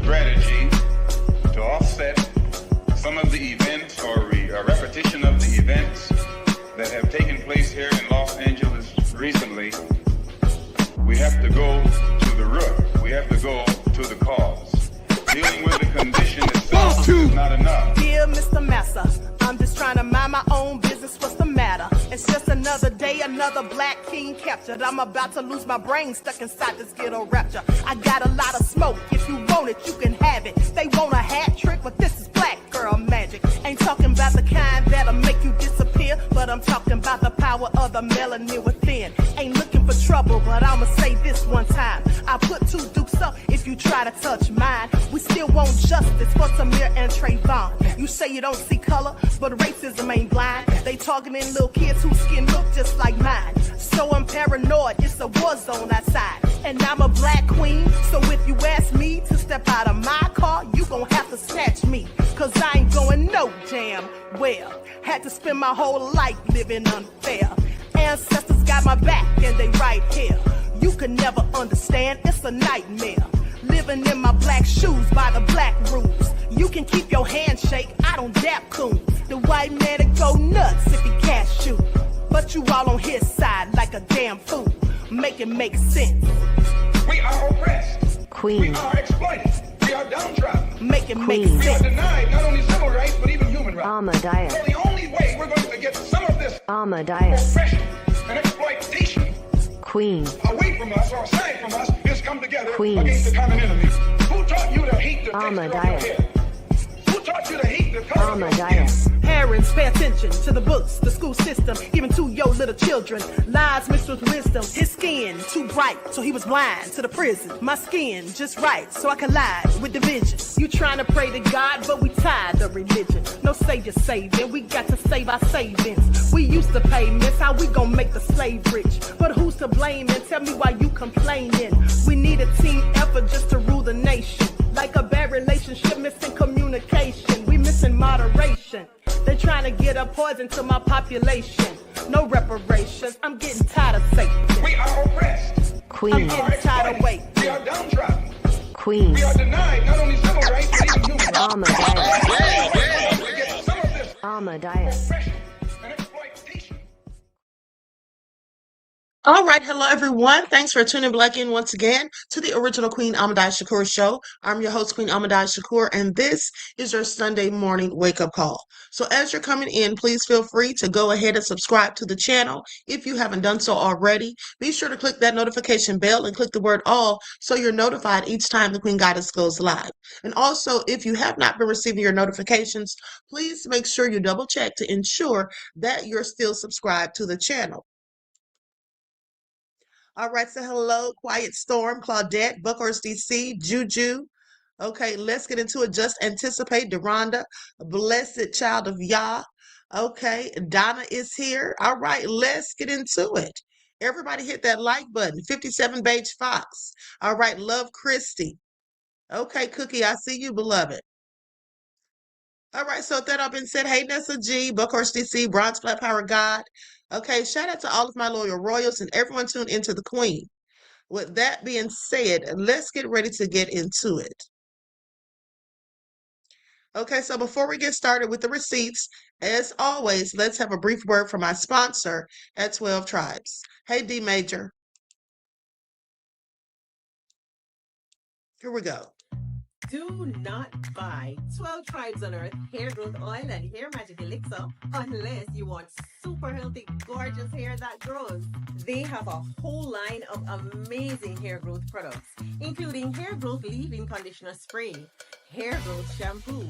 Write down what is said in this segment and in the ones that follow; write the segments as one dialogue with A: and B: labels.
A: strategy to offset some of the events or a repetition of the events that have taken place here in Los Angeles recently. We have to go to the root. We have to go to the cause. Dealing with the condition itself is not enough.
B: Dear Mr. Massa, I'm just trying to mind my own business. What's the matter? It's just another day, another black king captured. I'm about to lose my brain, stuck inside this ghetto rapture. I got a lot of smoke. If you want it, you can have it. They want a hat trick, but this is black girl magic. Ain't talking about the kind that'll make you disappear, but I'm talking about the power of the melanin within. Ain't looking for trouble, but I'ma say this one time. I put two dukes up if you try to touch mine. We still want justice for Samir and Trayvon. You say you don't see color, but racism ain't blind. They targeting little kids whose skin look just like mine. So I'm paranoid, it's a war zone outside. And I'm a black queen, so if you ask me to step out of my car, you gon' have to snatch me. Cause I ain't going no damn well. Had to spend my whole life living unfair. Ancestors got my back and they right here. You can never understand, it's a nightmare. Living in my black shoes by the black rules. You can keep your handshake, I don't dap coon. The white man that go nuts if he can't shoot. But you all on his side like a damn fool. Make it make sense.
A: We are oppressed.
C: Queen.
A: We are exploited. We are downtrodden.
B: Make it make
A: We are
B: sense.
A: denied not only civil rights, but even human rights.
C: Ahmadiyyah.
A: So the only way we're going to get some of this
C: Ahmadiyyah.
A: oppression and exploitation
C: Queen.
A: away from us or aside from us is come together
C: Queen.
A: against the common enemy. Who taught you to hate the texture of your
C: Ahmadiyyah.
A: hair? Who taught you to hate the color of your skin?
C: Ahmadiyyah.
B: Parents, pay attention to the books, the school system, even to your little children. Lies mixed with wisdom. His skin too bright, so he was blind to the prison. My skin just right, so I collide with division. You trying to pray to God, but we tired of religion. No savior saving, we got to save our savings. We used to pay miss, how we gon' make the slave rich? But who's to blame and tell me why you complaining? We need a team effort just to rule the nation. Like a bad relationship, missing communication. We missing moderation. They're trying to get a poison to my population. No reparations. I'm getting tired of Satan.
A: We are oppressed.
B: I'm
C: Queen.
B: getting tired of waiting.
A: We are downtrodden.
C: Queen.
A: We are denied not only civil rights, but even human rights.
C: Ahmadiyyah.
A: We get some of this
C: Ahmadiyyah.
A: oppression and exploitation.
D: All right, hello everyone. Thanks for tuning back in once again to the original Queen Ahmadiyyah Shakur show. I'm your host, Queen Ahmadiyyah Shakur, and this is your Sunday morning wake-up call. So as you're coming in, please feel free to go ahead and subscribe to the channel if you haven't done so already. Be sure to click that notification bell and click the word all so you're notified each time the Queen Goddess goes live. And also, if you have not been receiving your notifications, please make sure you double check to ensure that you're still subscribed to the channel. All right, so hello, Quiet Storm, Claudette, Buckhorst DC, Juju. Okay, let's get into it. Just Anticipate, Deronda, Blessed Child of Yah. Okay, Donna is here. All right, let's get into it. Everybody hit that like button. 57 Beige Fox. All right, Love Christy. Okay, Cookie, I see you, beloved. All right, so with that all been said, hey, Nessa G, Buckhorst DC, Bronze Flat Power God. Okay, shout out to all of my loyal royals and everyone tuned into the Queen. With that being said, let's get ready to get into it. Okay, so before we get started with the receipts, as always, let's have a brief word from my sponsor at 12 Tribes. Hey, D Major. Here we go.
E: Do not buy 12 Tribes on Earth hair growth oil and hair magic elixir unless you want super healthy, gorgeous hair that grows. They have a whole line of amazing hair growth products, including hair growth leave-in conditioner spray, hair growth shampoo,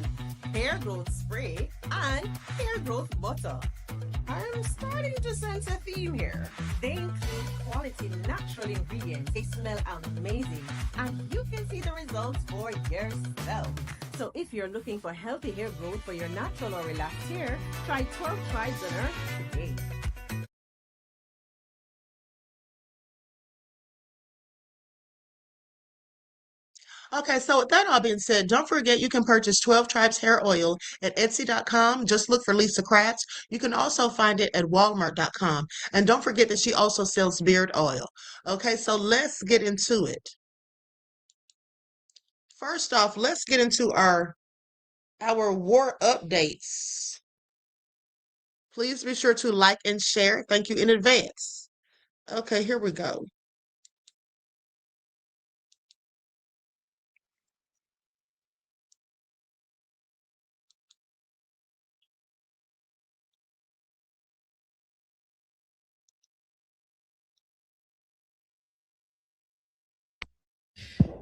E: hair growth spray, and hair growth butter. I'm starting to sense a theme here. They include quality natural ingredients. They smell amazing, and you can see the results for yourself. So if you're looking for healthy hair growth for your natural or relaxed hair, try 12 Tribes on Earth today.
D: Okay, so with that all being said, don't forget you can purchase 12 Tribes hair oil at Etsy.com. Just look for Lisa Kratz. You can also find it at Walmart.com. And don't forget that she also sells beard oil. Okay, so let's get into it. First off, let's get into our war updates. Please be sure to like and share. Thank you in advance. Okay, here we go.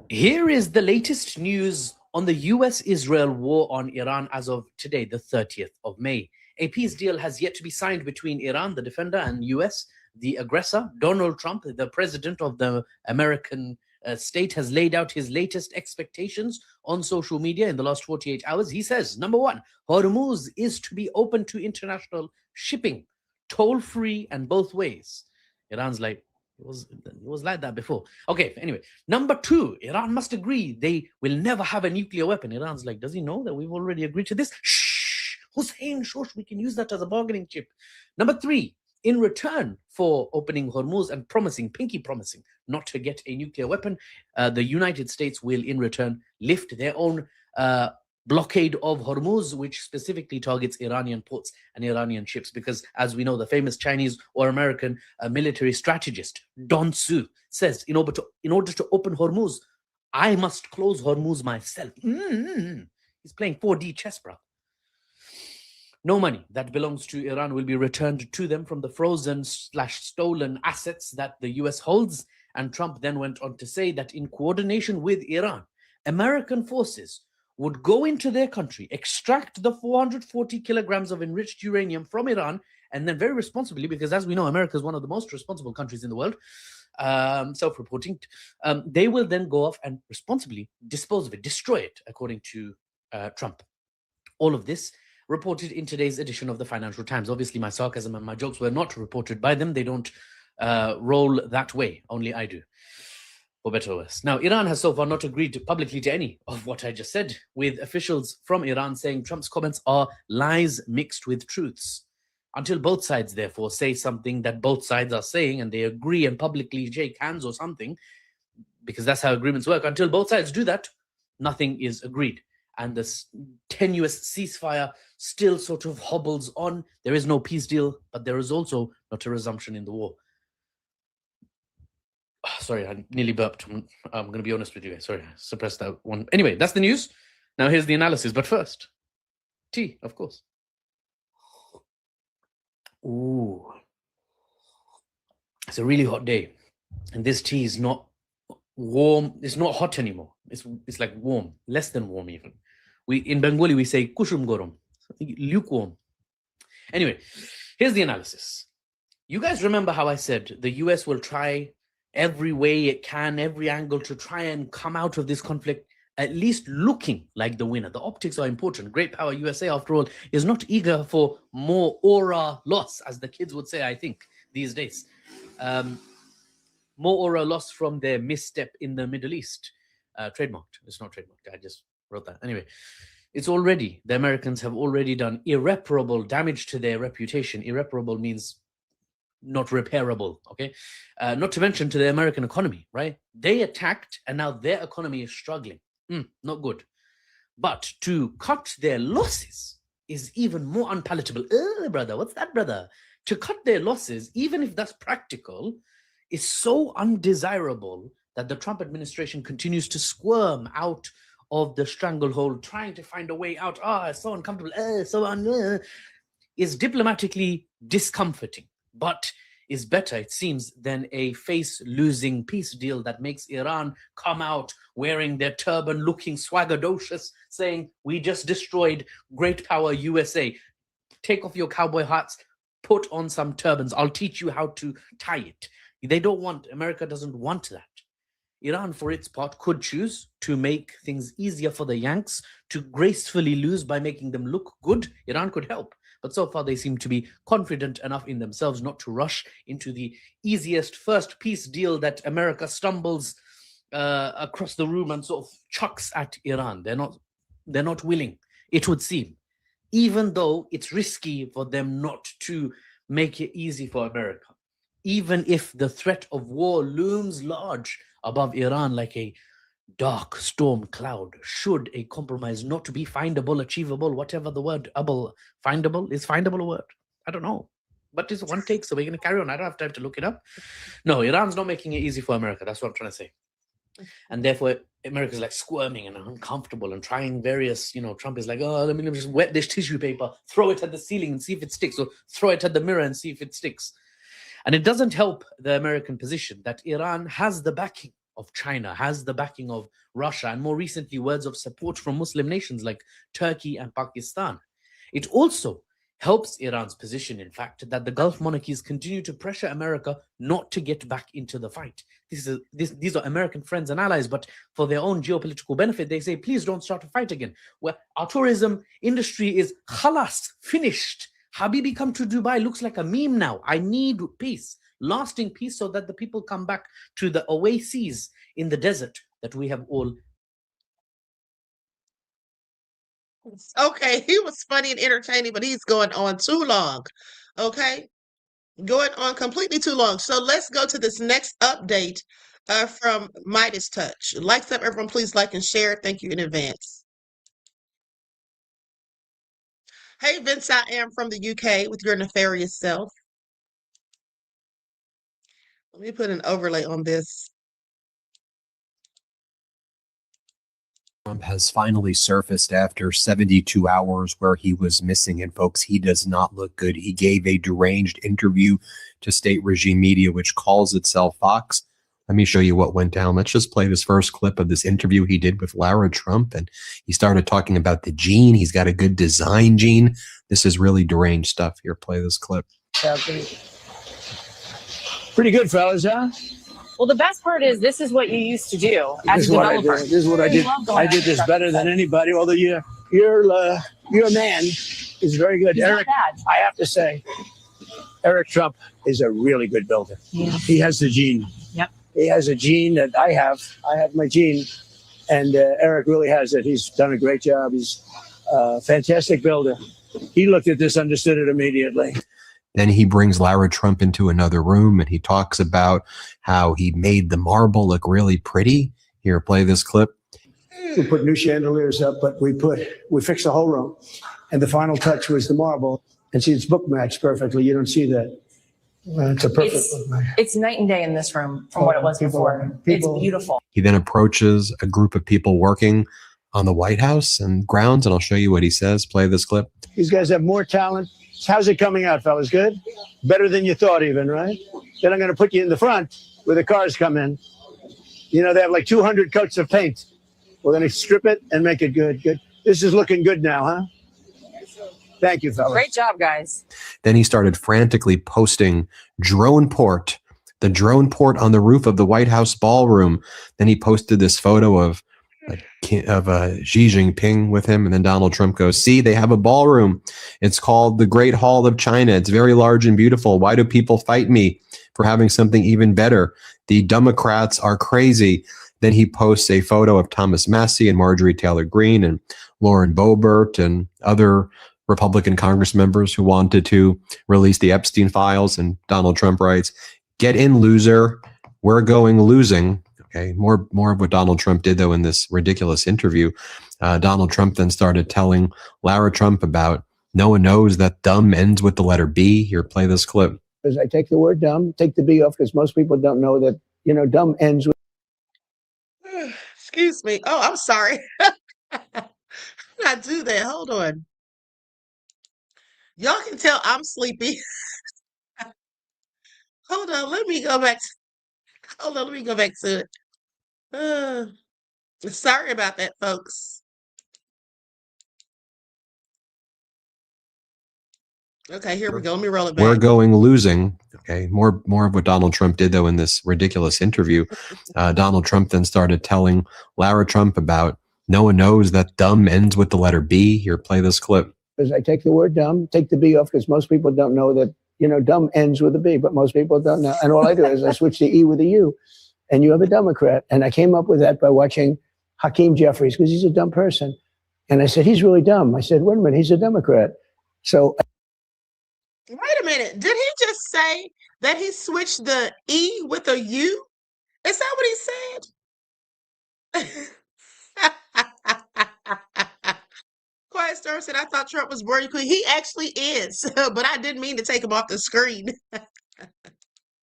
F: Here is the latest news on the US-Israel war on Iran as of today, the 30th of May. A peace deal has yet to be signed between Iran, the defender, and US, the aggressor. Donald Trump, the president of the American state, has laid out his latest expectations on social media in the last 48 hours. He says, number one, Hormuz is to be open to international shipping, toll-free and both ways. Iran's like, it was like that before. Okay, anyway. Number two, Iran must agree they will never have a nuclear weapon. Iran's like, does he know that we've already agreed to this? Shh, Hussein, shush, we can use that as a bargaining chip. Number three, in return for opening Hormuz and pinky promising not to get a nuclear weapon, the United States will in return lift their own blockade of Hormuz, which specifically targets Iranian ports and Iranian ships, because as we know, the famous Chinese or American military strategist Don Su says, in order to open Hormuz, I must close Hormuz myself. He's playing 4D chess, bro. No money that belongs to Iran will be returned to them from the frozen/stolen assets that the US holds. And Trump then went on to say that in coordination with Iran, American forces would go into their country, extract the 440 kilograms of enriched uranium from Iran, and then very responsibly, because as we know, America is one of the most responsible countries in the world, self-reporting, they will then go off and responsibly dispose of it, destroy it, according to Trump. All of this reported in today's edition of the Financial Times. Obviously, my sarcasm and my jokes were not reported by them. They don't roll that way. Only I do. For better or worse. Now, Iran has so far not agreed publicly to any of what I just said, with officials from Iran saying Trump's comments are lies mixed with truths. Until both sides, therefore, say something that both sides are saying and they agree and publicly shake hands or something, because that's how agreements work. Until both sides do that, nothing is agreed. And this tenuous ceasefire still sort of hobbles on. There is no peace deal, but there is also not a resumption in the war. Sorry, I nearly burped. I'm going to be honest with you. Sorry, I suppressed that one. Anyway, that's the news. Now here's the analysis. But first, tea, of course. Ooh. It's a really hot day. And this tea is not warm. It's not hot anymore. It's like warm, less than warm even. In Bengali, we say kushum gorom, lukewarm. Anyway, here's the analysis. You guys remember how I said the US will try every way it can, every angle to try and come out of this conflict, at least looking like the winner. The optics are important. Great power USA, after all, is not eager for more aura loss, as the kids would say, I think, these days. More aura loss from their misstep in the Middle East. Trademarked. It's not trademarked. I just wrote that. Anyway, the Americans have already done irreparable damage to their reputation. Irreparable means not repairable, okay? Not to mention to the American economy, right? They attacked and now their economy is struggling. Not good. But to cut their losses is even more unpalatable. Brother, what's that, brother? To cut their losses, even if that's practical, is so undesirable that the Trump administration continues to squirm out of the stranglehold, trying to find a way out. It's so uncomfortable, is diplomatically discomforting, but is better, it seems, than a face-losing peace deal that makes Iran come out wearing their turban, looking swaggerocious, saying, we just destroyed great power USA. Take off your cowboy hats, put on some turbans. I'll teach you how to tie it. America doesn't want that. Iran, for its part, could choose to make things easier for the Yanks to gracefully lose by making them look good. Iran could help. But so far, they seem to be confident enough in themselves not to rush into the easiest first peace deal that America stumbles across the room and sort of chucks at Iran. They're not willing, it would seem, even though it's risky for them not to make it easy for America. Even if the threat of war looms large above Iran like a dark storm cloud. Should a compromise not be findable, achievable, whatever the word findable is findable a word? I don't know. But it's one take, so we're going to carry on. I don't have time to look it up. No, Iran's not making it easy for America. That's what I'm trying to say. And therefore, America's like squirming and uncomfortable and trying various, Trump is like, oh, let me just wet this tissue paper, throw it at the ceiling and see if it sticks, or throw it at the mirror and see if it sticks. And it doesn't help the American position that Iran has the backing of China, has the backing of Russia, and more recently, words of support from Muslim nations like Turkey and Pakistan. It also helps Iran's position, in fact, that the Gulf monarchies continue to pressure America not to get back into the fight. These are American friends and allies, but for their own geopolitical benefit, they say, please don't start a fight again. Well, our tourism industry is khalas, finished. Habibi come to Dubai looks like a meme now. I need peace, lasting peace, so that the people come back to the oases in the desert that we have all.
D: Okay, he was funny and entertaining, but he's going on too long. Okay, going on completely too long. So let's go to this next update from Midas Touch. Likes up, everyone. Please like and share. Thank you in advance. Hey, Vince, I am from the UK with your nefarious self. Let me put an overlay on this.
G: Trump has finally surfaced after 72 hours where he was missing. And folks, he does not look good. He gave a deranged interview to state regime media, which calls itself Fox. Let me show you what went down. Let's just play this first clip of this interview he did with Lara Trump. And he started talking about the gene. He's got a good design gene. This is really deranged stuff. Here, play this clip.
H: Pretty good, fellas, huh?
I: Well, the best part is this is what you used to do as
H: This is
I: a
H: what I
I: developer.
H: did. This is what I did. I did this better than anybody. Although your man is very good.
I: He's not
H: Eric,
I: bad.
H: I have to say, Eric Trump is a really good builder.
I: Yeah.
H: He has the gene.
I: Yep.
H: He has a gene that I have. I have my gene, and Eric really has it. He's done a great job. He's a fantastic builder. He looked at this, understood it immediately.
G: Then he brings Lara Trump into another room and he talks about how he made the marble look really pretty. Here, play this clip.
H: We put new chandeliers up, but we fixed the whole room. And the final touch was the marble. And see, it's book matched perfectly. You don't see that. It's a perfect book match.
I: It's night and day in this room from what it was before. It's beautiful.
G: He then approaches a group of people working on the White House and grounds, and I'll show you what he says. Play this clip.
H: These guys have more talent. How's it coming out, fellas? Good? Better than you thought even, right? Then I'm going to put you in the front where the cars come in. You know, they have like 200 coats of paint. We're going to strip it and make it good. Good. This is looking good now, huh? Thank you, fellas.
I: Great job, guys.
G: Then he started frantically posting drone port, the drone port on the roof of the White House ballroom. Then he posted this photo of Xi Jinping with him, and then Donald Trump goes, see, they have a ballroom. It's called the Great Hall of China. It's very large and beautiful. Why do people fight me for having something even better? The Democrats are crazy. Then he posts a photo of Thomas Massie and Marjorie Taylor Greene and Lauren Boebert and other Republican Congress members who wanted to release the Epstein files. And Donald Trump writes, get in, loser. We're going losing. Okay, more of what Donald Trump did, though, in this ridiculous interview. Donald Trump then started telling Lara Trump about no one knows that dumb ends with the letter B. Here, play this clip.
H: As I take the word dumb, take the B off because most people don't know that, you know, dumb ends with.
D: Excuse me. Oh, I'm sorry. I do that. Hold on. Y'all can tell I'm sleepy. Hold on. Let me go back. Hold on. Let me go back to it. Sorry about that, folks. Okay, here we go. Let me roll it back.
G: We're going losing. Okay, more of what Donald Trump did, though, in this ridiculous interview. Donald Trump then started telling Lara Trump about no one knows that dumb ends with the letter B. Here, play this clip.
H: As I take the word dumb, take the B off because most people don't know that, you know, dumb ends with a B, but most people don't know. And all I do is I switch the E with a U. And you have a Democrat. And I came up with that by watching Hakeem Jeffries because he's a dumb person. And I said, he's really dumb. I said, wait a minute, he's a Democrat. So.
D: Wait a minute. Did he just say that he switched the E with a U? Is that what he said? Quiet Storm said, I thought Trump was Bernie Queen. He actually is, but I didn't mean to take him off the screen.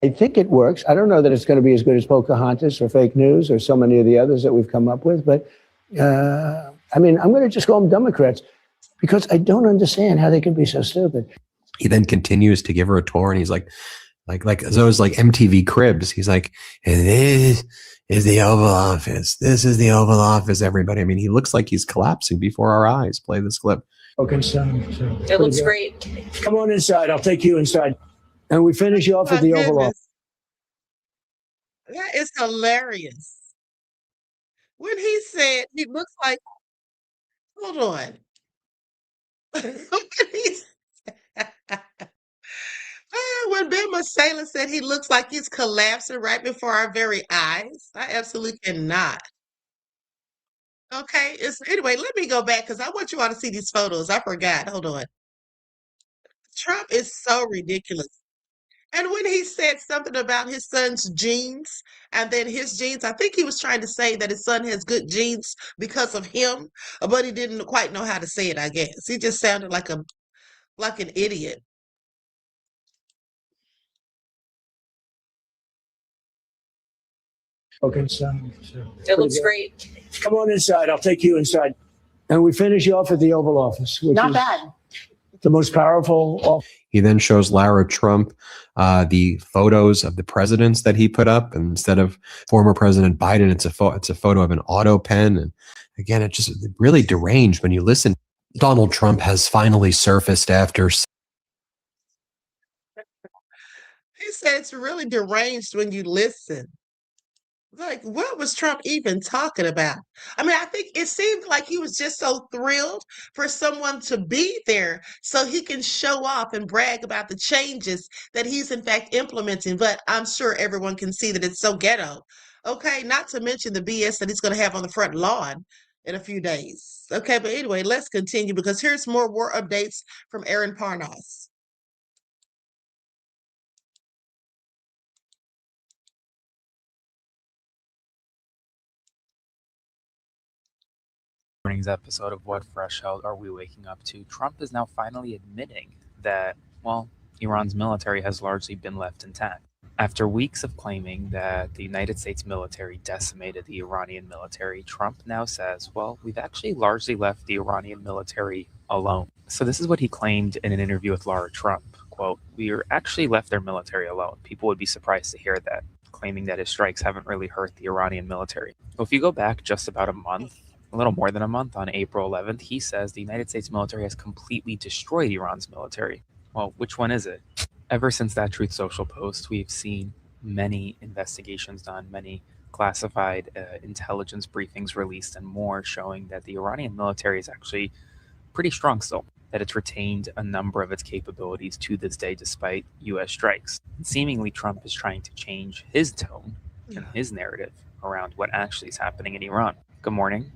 H: I think it works. I don't know that it's going to be as good as Pocahontas or fake news or so many of the others that we've come up with, but I mean, I'm going to just call them Democrats because I don't understand how they can be so stupid.
G: He then continues to give her a tour, and he's like those like MTV Cribs. He's like, this is the Oval Office. This is the Oval Office, everybody. I mean, he looks like he's collapsing before our eyes. Play this clip.
H: Okay, so
I: It looks great.
H: Come on inside. I'll take you inside. And we finish you off
D: My
H: at the Oval Office.
D: goodness. That is hilarious. When he said he looks like, hold on. When Ben Masala said he looks like he's collapsing right before our very eyes, I absolutely cannot. Okay, anyway, let me go back because I want you all to see these photos. I forgot. Hold on. Trump is so ridiculous. And when he said something about his son's genes, and then his genes, I think he was trying to say that his son has good genes because of him, but he didn't quite know how to say it, I guess. He just sounded like an idiot.
H: Okay, so
I: It looks great.
H: come on inside. I'll take you inside. And we finish you off at the Oval Office, which
I: Not
H: is
I: bad.
H: the most powerful office.
G: He then shows Lara Trump the photos of the presidents that he put up, and instead of former President Biden, it's a photo of an auto pen. And again, it just really deranged when you listen. Donald Trump has finally surfaced after.
D: He said it's really deranged when you listen. Like, what was Trump even talking about? I mean, I think it seemed like he was just so thrilled for someone to be there so he can show off and brag about the changes that he's in fact implementing. But I'm sure everyone can see that it's so ghetto. Okay, not to mention the BS that he's going to have on the front lawn in a few days. Okay, but anyway, let's continue because here's more war updates from Aaron Parnas.
J: Morning's episode of What Fresh Hell Are We Waking Up To? Trump is now finally admitting that, well, Iran's military has largely been left intact. After weeks of claiming that the United States military decimated the Iranian military, Trump now says, well, we've actually largely left the Iranian military alone. So this is what he claimed in an interview with Lara Trump. Quote, we actually left their military alone. People would be surprised to hear that, claiming that his strikes haven't really hurt the Iranian military. Well, if you go back just about a little more than a month, on April 11th, he says the United States military has completely destroyed Iran's military. Well, which one is it? Ever since that Truth Social post, we've seen many investigations done, many classified intelligence briefings released, and more showing that the Iranian military is actually pretty strong still, that it's retained a number of its capabilities to this day despite U.S. strikes. And seemingly, Trump is trying to change his tone and his narrative around what actually is happening in Iran. Good morning.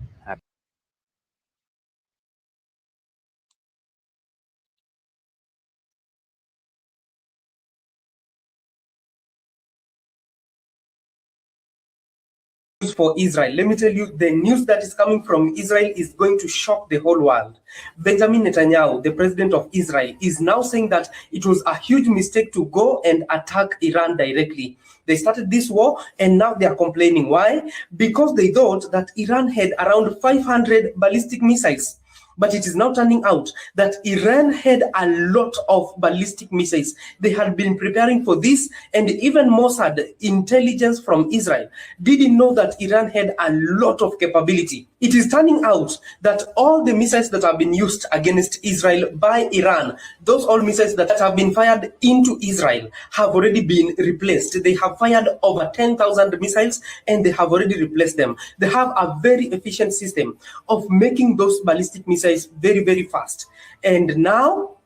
K: For Israel. Let me tell you, the news that is coming from Israel is going to shock the whole world. Benjamin Netanyahu, the president of Israel, is now saying that it was a huge mistake to go and attack Iran directly. They started this war and now they are complaining. Why? Because they thought that Iran had around 500 ballistic missiles. But it is now turning out that Iran had a lot of ballistic missiles. They had been preparing for this, and even Mossad, intelligence from Israel, didn't know that Iran had a lot of capability. It is turning out that all the missiles that have been used against Israel by Iran, those all missiles that have been fired into Israel have already been replaced. They have fired over 10,000 missiles and they have already replaced them. They have a very efficient system of making those ballistic missiles very, very fast. And now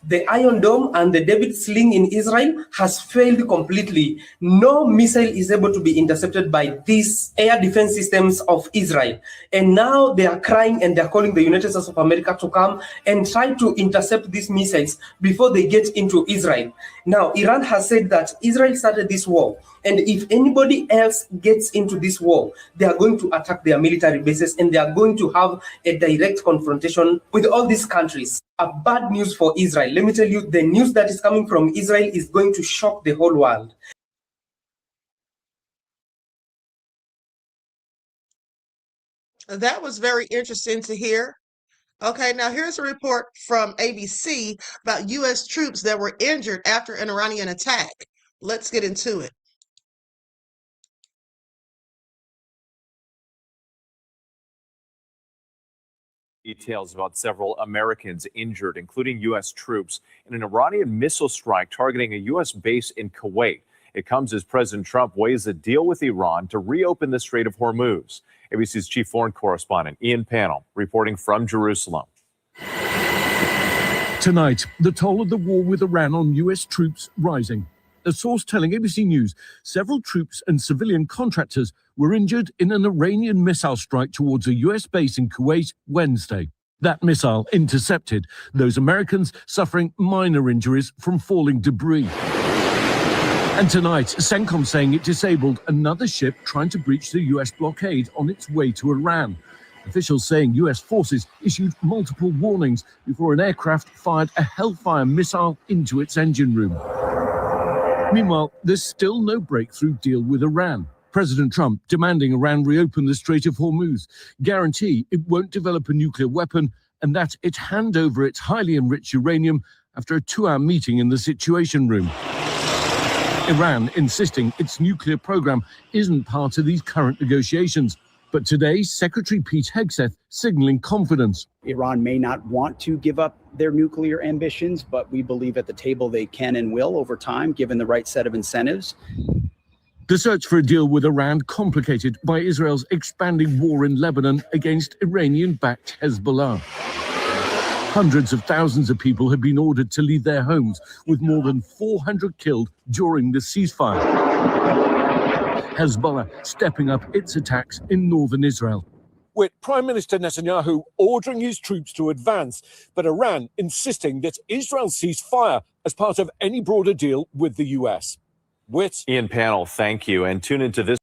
K: The Iron Dome and the David Sling in Israel has failed completely. No missile is able to be intercepted by these air defense systems of Israel. And now they are crying and they're calling the United States of America to come and try to intercept these missiles before they get into Israel. Now, Iran has said that Israel started this war. And if anybody else gets into this war, they are going to attack their military bases and they are going to have a direct confrontation with all these countries. A bad news for Israel. Let me tell you, the news that is coming from Israel is going to shock the whole world.
D: That was very interesting to hear. Okay, now here's a report from ABC about U.S. troops that were injured after an Iranian attack. Let's get into it.
L: Details about several Americans injured, including U.S. troops, in an Iranian missile strike targeting a U.S. base in Kuwait. It comes as President Trump weighs a deal with Iran to reopen the Strait of Hormuz. ABC's chief foreign correspondent, Ian Pannell, reporting from Jerusalem.
M: Tonight, the toll of the war with Iran on U.S. troops rising. A source telling ABC News several troops and civilian contractors were injured in an Iranian missile strike towards a U.S. base in Kuwait Wednesday. That missile intercepted, those Americans suffering minor injuries from falling debris. And tonight, CENTCOM saying it disabled another ship trying to breach the U.S. blockade on its way to Iran. Officials saying U.S. forces issued multiple warnings before an aircraft fired a Hellfire missile into its engine room. Meanwhile, there's still no breakthrough deal with Iran. President Trump demanding Iran reopen the Strait of Hormuz, guarantee it won't develop a nuclear weapon, and that it hand over its highly enriched uranium after a 2-hour meeting in the Situation Room. Iran insisting its nuclear program isn't part of these current negotiations. But today, Secretary Pete Hegseth signaling confidence.
N: Iran may not want to give up their nuclear ambitions, but we believe at the table they can and will over time, given the right set of incentives.
M: The search for a deal with Iran complicated by Israel's expanding war in Lebanon against Iranian-backed Hezbollah. Hundreds of thousands of people have been ordered to leave their homes, with more than 400 killed during the ceasefire. Hezbollah stepping up its attacks in northern Israel.
O: With Prime Minister Netanyahu ordering his troops to advance, but Iran insisting that Israel cease fire as part of any broader deal with the U.S.
L: Ian Pannell, thank you. And tune into this.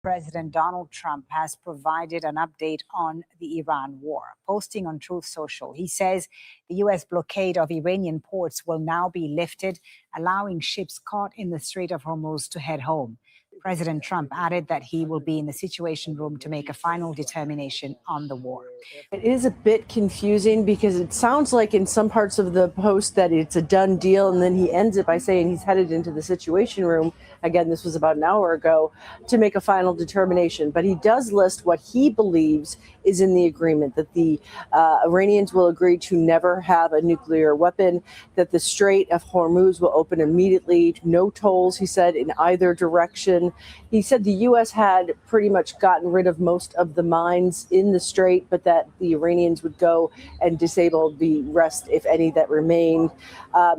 P: President Donald Trump has provided an update on the Iran war. Posting on Truth Social, he says the U.S. blockade of Iranian ports will now be lifted, allowing ships caught in the Strait of Hormuz to head home. President Trump added that he will be in the Situation Room to make a final determination on the war.
Q: It is a bit confusing because it sounds like in some parts of the post that it's a done deal, and then he ends it by saying he's headed into the Situation Room. Again, this was about an hour ago, to make a final determination. But he does list what he believes is in the agreement, that the Iranians will agree to never have a nuclear weapon, that the Strait of Hormuz will open immediately, no tolls, he said, in either direction. He said the U.S. had pretty much gotten rid of most of the mines in the strait, but that the Iranians would go and disable the rest, if any, that remained.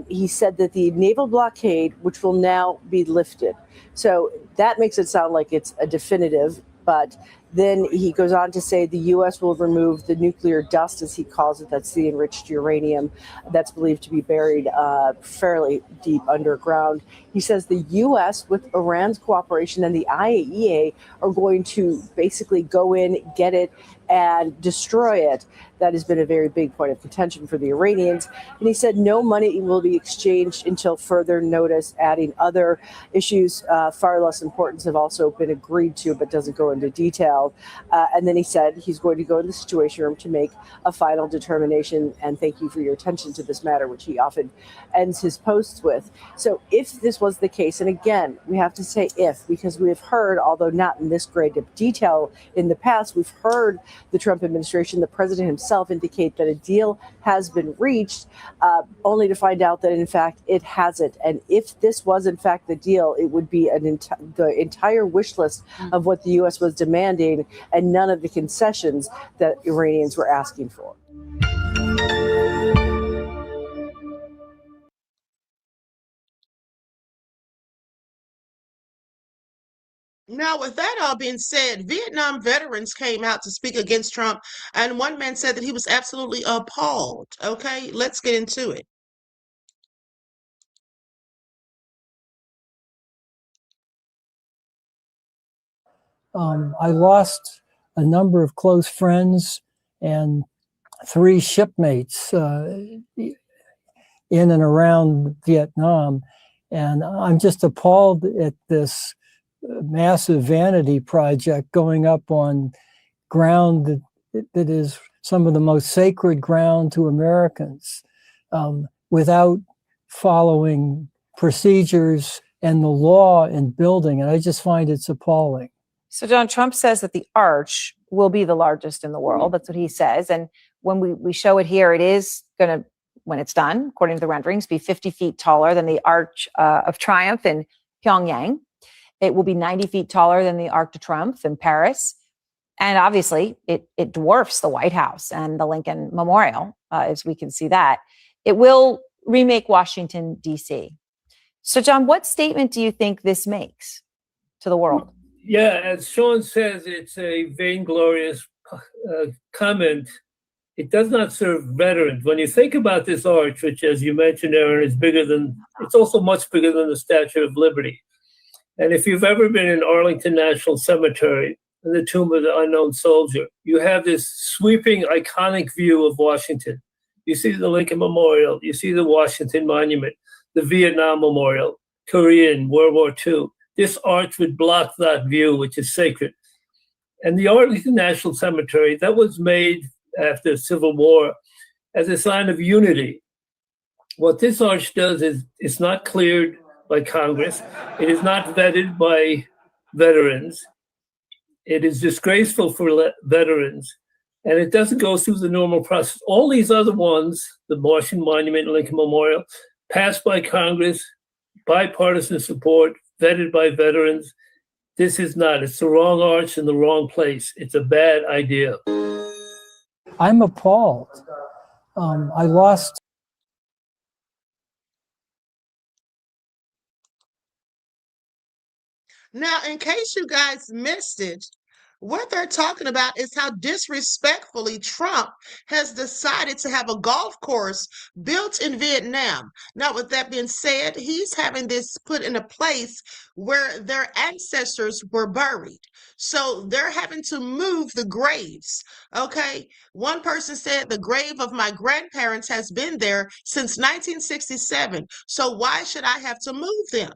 Q: He said that the naval blockade, which will now be lifted. So that makes it sound like it's a definitive, but then he goes on to say the U.S. will remove the nuclear dust, as he calls it. That's the enriched uranium that's believed to be buried fairly deep underground. He says the U.S., with Iran's cooperation and the IAEA, are going to basically go in, get it, and destroy it. That has been a very big point of contention for the Iranians. And he said no money will be exchanged until further notice, adding other issues far less important have also been agreed to, but doesn't go into detail. detailed. And then he said he's going to go in the Situation Room to make a final determination. And thank you for your attention to this matter, which he often ends his posts with. So if this was the case, and again, we have to say if, because we have heard, although not in this great of detail in the past, we've heard the Trump administration, the president himself, indicate that a deal has been reached, only to find out that, in fact, it hasn't. And if this was, in fact, the deal, it would be the entire wish list of what the U.S. was demanding and none of the concessions that Iranians were asking for.
D: Now, with that all being said, Vietnam veterans came out to speak against Trump, and one man said that he was absolutely appalled. Okay, let's get into it.
R: I lost a number of close friends and 3 shipmates in and around Vietnam. And I'm just appalled at this massive vanity project going up on ground that is some of the most sacred ground to Americans, without following procedures and the law in building. And I just find it's appalling.
S: So John, Trump says that the arch will be the largest in the world. That's what he says. And when we show it here, it is going to, when it's done, according to the renderings, be 50 feet taller than the Arch of Triumph in Pyongyang. It will be 90 feet taller than the Arc de Triomphe in Paris. And obviously, it dwarfs the White House and the Lincoln Memorial, as we can see that. It will remake Washington, D.C. So John, what statement do you think this makes to the world?
T: Yeah, as Sean says, it's a vainglorious comment. It does not serve veterans. When you think about this arch, which, as you mentioned, Aaron, is bigger than, it's also much bigger than the Statue of Liberty. And if you've ever been in Arlington National Cemetery, in the Tomb of the Unknown Soldier, you have this sweeping, iconic view of Washington. You see the Lincoln Memorial, you see the Washington Monument, the Vietnam Memorial, Korean, World War II. This arch would block that view, which is sacred. And the Arlington National Cemetery, that was made after the Civil War as a sign of unity. What this arch does is it's not cleared by Congress. It is not vetted by veterans. It is disgraceful for veterans. And it doesn't go through the normal process. All these other ones, the Washington Monument, Lincoln Memorial, passed by Congress, bipartisan support, vetted by veterans. This is not. It's the wrong arch in the wrong place. It's a bad idea.
R: I'm appalled. I lost.
D: Now, in case you guys missed it, what they're talking about is how disrespectfully Trump has decided to have a golf course built in Vietnam. Now, with that being said, he's having this put in a place where their ancestors were buried. So they're having to move the graves. Okay. One person said the grave of my grandparents has been there since 1967. So why should I have to move them?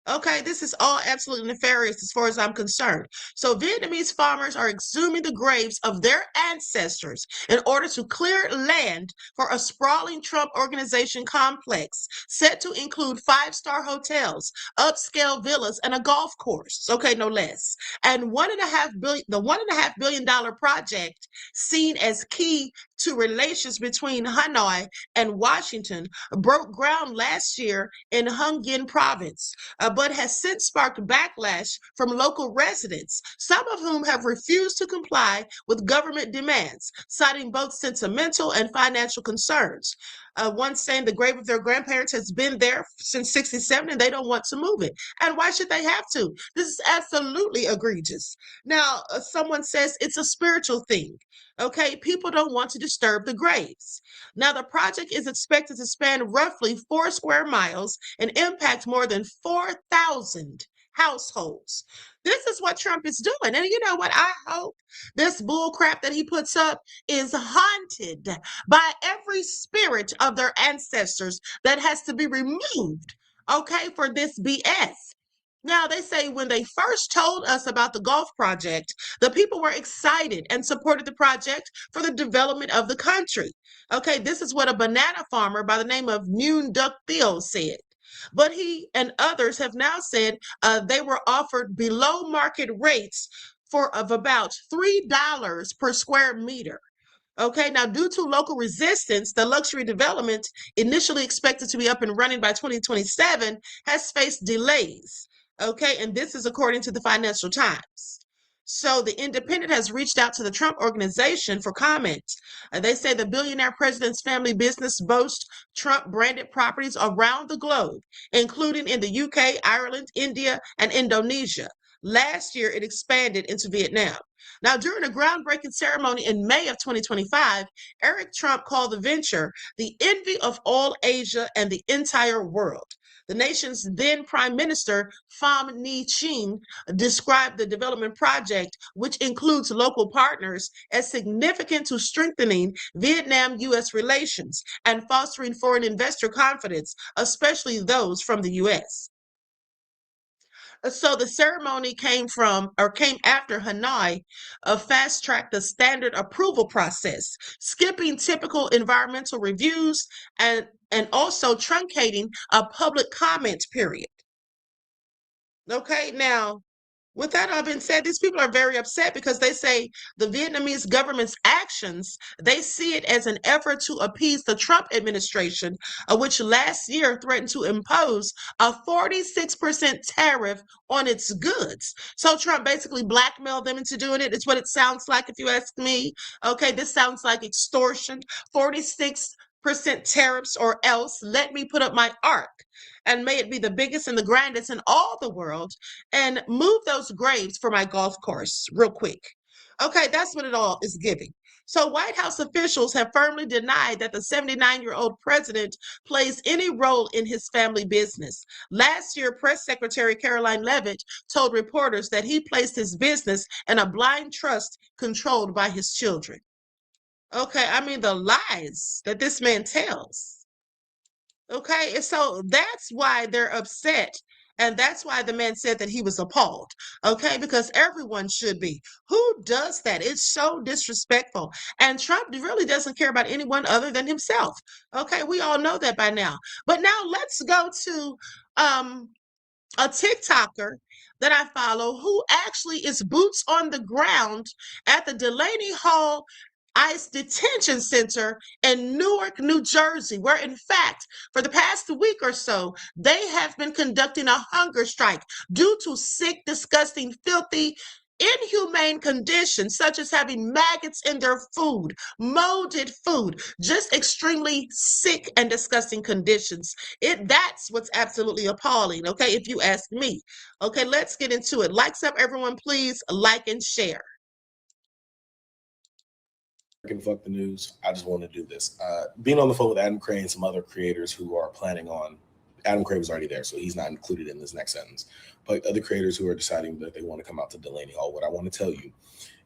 D: Okay, this is all absolutely nefarious as far as I'm concerned. So Vietnamese farmers are exhuming the graves of their ancestors in order to clear land for a sprawling Trump organization complex set to include 5-star hotels, upscale villas, and a golf course. Okay, no less. And the $1.5 billion project, seen as key to relations between Hanoi and Washington, broke ground last year in Hung Yên province, but has since sparked backlash from local residents, some of whom have refused to comply with government demands, citing both sentimental and financial concerns. One saying the grave of their grandparents has been there since 67 and they don't want to move it. And why should they have to? This is absolutely egregious. Now, someone says it's a spiritual thing. Okay, people don't want to disturb the graves. Now, the project is expected to span roughly 4 square miles and impact more than 4,000 households. This is what Trump is doing. And you know what? I hope this bull crap that he puts up is haunted by every spirit of their ancestors that has to be removed, okay, for this BS. Now, they say when they first told us about the Gulf project, the people were excited and supported the project for the development of the country. Okay, this is what a banana farmer by the name of Noon Duck Theo said. But he and others have now said they were offered below market rates of about $3 per square meter. Okay, now due to local resistance, the luxury development, initially expected to be up and running by 2027, has faced delays. Okay, and this is according to the Financial Times. So the Independent has reached out to the Trump organization for comment. They say the billionaire president's family business boasts Trump-branded properties around the globe, including in the UK, Ireland, India, and Indonesia. Last year, it expanded into Vietnam. Now, during a groundbreaking ceremony in May of 2025, Eric Trump called the venture the envy of all Asia and the entire world. The nation's then Prime Minister, Pham Nhi Chinh, described the development project, which includes local partners, as significant to strengthening Vietnam-U.S. relations and fostering foreign investor confidence, especially those from the U.S. So the ceremony came after Hanoi fast-tracked the standard approval process, skipping typical environmental reviews and also truncating a public comment period. Okay, now, with that all being said, these people are very upset because they say the Vietnamese government's actions, they see it as an effort to appease the Trump administration, which last year threatened to impose a 46% tariff on its goods. So Trump basically blackmailed them into doing it. It's what it sounds like, if you ask me. Okay, this sounds like extortion. 46% tariffs, or else let me put up my ark, and may it be the biggest and the grandest in all the world, and move those graves for my golf course real quick. Okay, that's what it all is giving. So White House officials have firmly denied that the 79-year-old president plays any role in his family business. Last year, Press Secretary Caroline Leavitt told reporters that he placed his business in a blind trust controlled by his children. Okay, I mean, the lies that this man tells. Okay, and so that's why they're upset. And that's why the man said that he was appalled. Okay, because everyone should be. Who does that? It's so disrespectful. And Trump really doesn't care about anyone other than himself. Okay, we all know that by now. But now let's go to a TikToker that I follow who actually is boots on the ground at the Delaney Hall ICE detention center in Newark, New Jersey, where in fact, for the past week or so, they have been conducting a hunger strike due to sick, disgusting, filthy, inhumane conditions, such as having maggots in their food, molded food, just extremely sick and disgusting conditions. That's what's absolutely appalling, okay, if you ask me. Okay, let's get into it. Likes up, everyone, please like and share.
U: Fuck the news. I just want to do this. Being on the phone with Adam Cray and some other creators who are planning on, Adam Cray was already there, so he's not included in this next sentence, but other creators who are deciding that they want to come out to Delaney Hall. What I want to tell you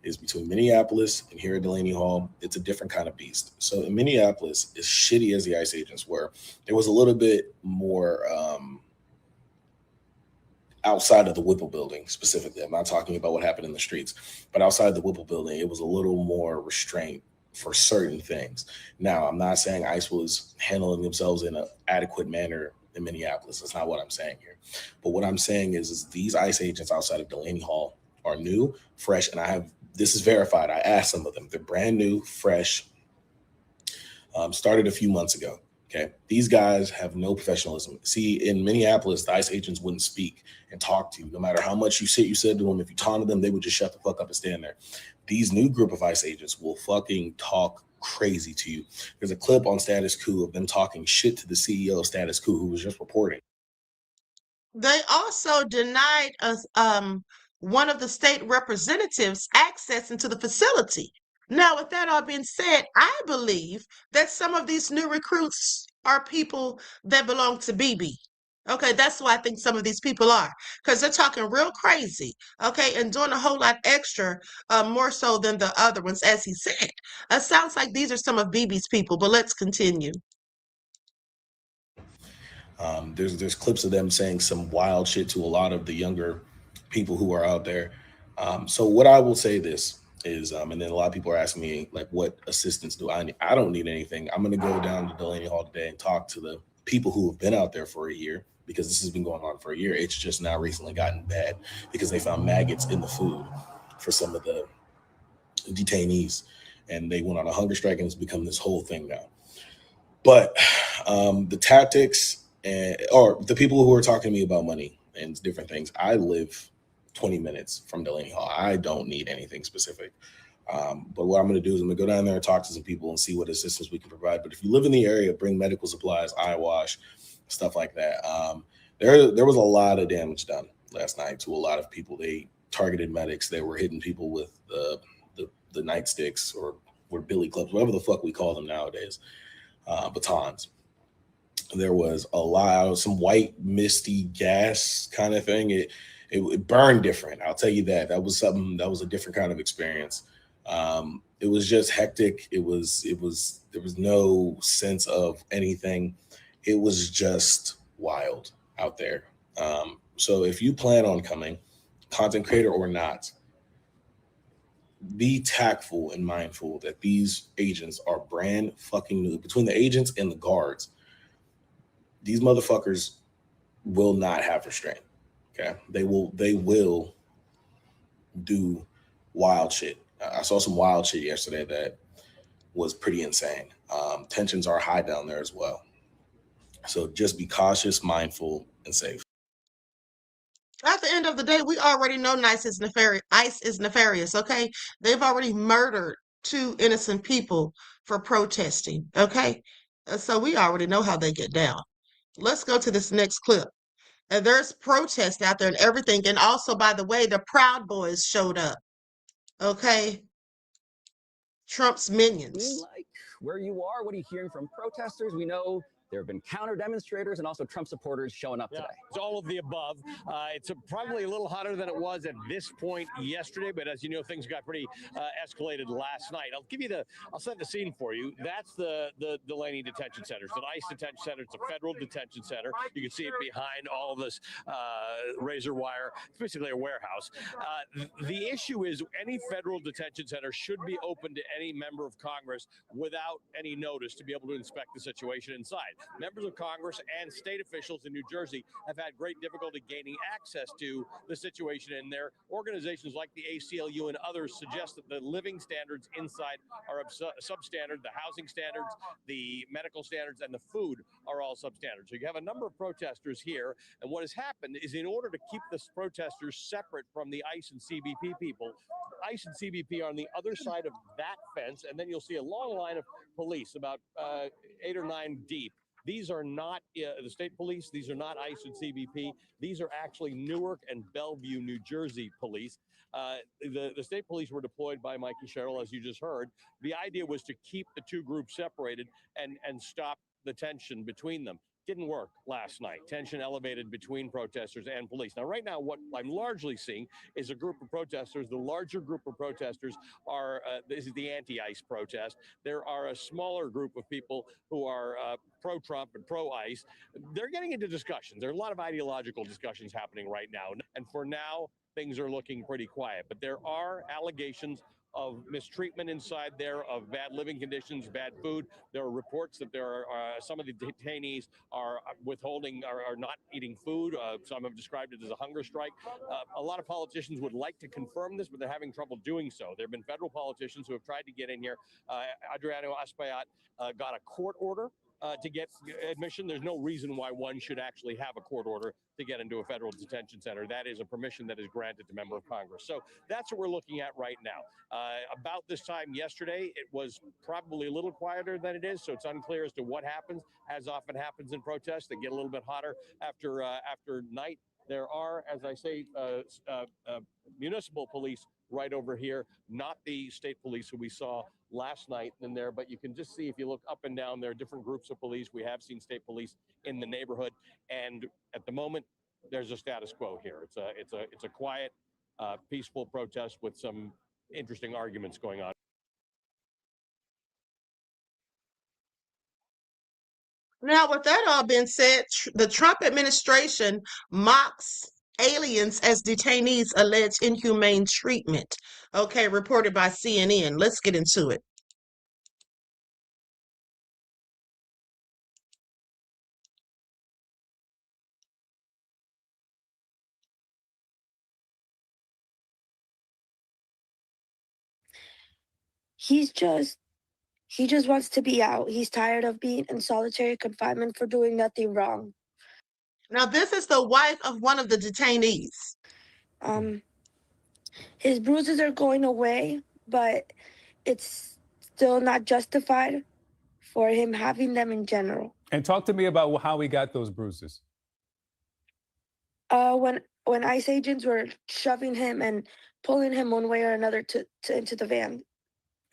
U: is between Minneapolis and here at Delaney Hall, it's a different kind of beast. So in Minneapolis, as shitty as the ICE agents were, there was a little bit more outside of the Whipple building specifically. I'm not talking about what happened in the streets, but outside the Whipple building, it was a little more restraint for certain things. Now, I'm not saying ICE was handling themselves in an adequate manner in Minneapolis. That's not what I'm saying here. But what I'm saying is these ICE agents outside of Delaney Hall are new, fresh, and this is verified. I asked some of them. They're brand new, fresh, started a few months ago. Okay, these guys have no professionalism. See, in Minneapolis, the ICE agents wouldn't speak and talk to you. No matter how much you said to them, if you taunted them, they would just shut the fuck up and stand there. These new group of ICE agents will fucking talk crazy to you. There's a clip on Status Coup of them talking shit to the CEO of Status Coup, who was just reporting.
D: They also denied us one of the state representatives access into the facility. Now, with that all being said, I believe that some of these new recruits are people that belong to BB. Okay, that's who I think some of these people are, because they're talking real crazy, okay, and doing a whole lot extra, more so than the other ones, as he said. It sounds like these are some of BB's people, but let's continue.
U: There's clips of them saying some wild shit to a lot of the younger people who are out there. So what I will say this is, and then a lot of people are asking me, like, what assistance do I need? I don't need anything. I'm going to go down to Delaney Hall today and talk to the people who have been out there for a year, because this has been going on for a year. It's just now recently gotten bad because they found maggots in the food for some of the detainees, and they went on a hunger strike, and it's become this whole thing now. But the tactics or the people who are talking to me about money and different things, I live 20 minutes from Delaney Hall. I don't need anything specific. But what I'm going to do is I'm going to go down there and talk to some people and see what assistance we can provide. But if you live in the area, bring medical supplies, eye wash, stuff like that. There was a lot of damage done last night to a lot of people. They targeted medics. They were hitting people with the nightsticks or billy clubs, whatever the fuck we call them nowadays, batons. There was a lot of some white misty gas kind of thing. It burned different. I'll tell you that. That was a different kind of experience. It was just hectic. There was no sense of anything. It was just wild out there. So if you plan on coming, content creator or not, be tactful and mindful that these agents are brand fucking new. Between the agents and the guards, these motherfuckers will not have restraint. Okay, they will do wild shit. I saw some wild shit yesterday that was pretty insane. Tensions are high down there as well. So just be cautious, mindful, and safe.
D: At the end of the day, we already know ICE is nefarious, okay? They've already murdered 2 innocent people for protesting, okay? So we already know how they get down. Let's go to this next clip. And there's protest out there and everything. And also, by the way, the Proud Boys showed up, okay? Trump's minions.
B: Like where you are, what are you hearing from protesters? We know there have been counter demonstrators and also Trump supporters showing up today.
V: It's all of the above. It's probably a little hotter than it was at this point yesterday, but as you know, things got pretty escalated last night. I'll set the scene for you. That's the Delaney Detention Center. It's an ICE detention center. It's a federal detention center. You can see it behind all this razor wire. It's basically a warehouse. The issue is any federal detention center should be open to any member of Congress without any notice to be able to inspect the situation inside. Members of Congress and state officials in New Jersey have had great difficulty gaining access to the situation in there. Organizations like the ACLU and others suggest that the living standards inside are substandard, the housing standards, the medical standards, and the food are all substandard. So you have a number of protesters here, and what has happened is in order to keep the protesters separate from the ICE and CBP people, ICE and CBP are on the other side of that fence, and then you'll see a long line of police, about 8 or 9 deep. These are not the state police. These are not ICE and CBP. These are actually Newark and Bellevue, New Jersey police. The state police were deployed by Mikey Sherrill, as you just heard. The idea was to keep the 2 groups separated and stop the tension between them. Didn't work last night. Tension elevated between protesters and police. Now, right now, what I'm largely seeing is a group of protesters. The larger group of protesters are, this is the anti-ICE protest. There are a smaller group of people who are pro-Trump and pro-ICE. They're getting into discussions. There are a lot of ideological discussions happening right now. And for now, things are looking pretty quiet. But there are allegations of mistreatment inside there, of bad living conditions, bad food. There are reports that there are some of the detainees are withholding, are not eating food. Some have described it as a hunger strike. A lot of politicians would like to confirm this, but they're having trouble doing so. There have been federal politicians who have tried to get in here. Adriano Espaillat got a court order to get admission. There's no reason why one should actually have a court order to get into a federal detention center. That is a permission that is granted to a member of Congress. So that's what we're looking at right now. About this time yesterday, it was probably a little quieter than it is, so it's unclear as to what happens. As often happens in protests, they get a little bit hotter after night. There are, as I say, municipal police right over here, not the state police who we saw last night in there, but you can just see if you look up and down, there are different groups of police. We have seen state police in the neighborhood, and at the moment, there's a status quo here. It's a quiet, peaceful protest with some interesting arguments going on.
D: Now, with that all being said, the Trump administration mocks aliens as detainees allege inhumane treatment. Okay, reported by CNN. Let's get into it.
A: He just wants to be out. He's tired of being in solitary confinement for doing nothing wrong.
D: Now, this is the wife of one of the detainees.
A: His bruises are going away, but it's still not justified for him having them in general.
C: And talk to me about how he got those bruises.
A: When ICE agents were shoving him and pulling him one way or another to into the van.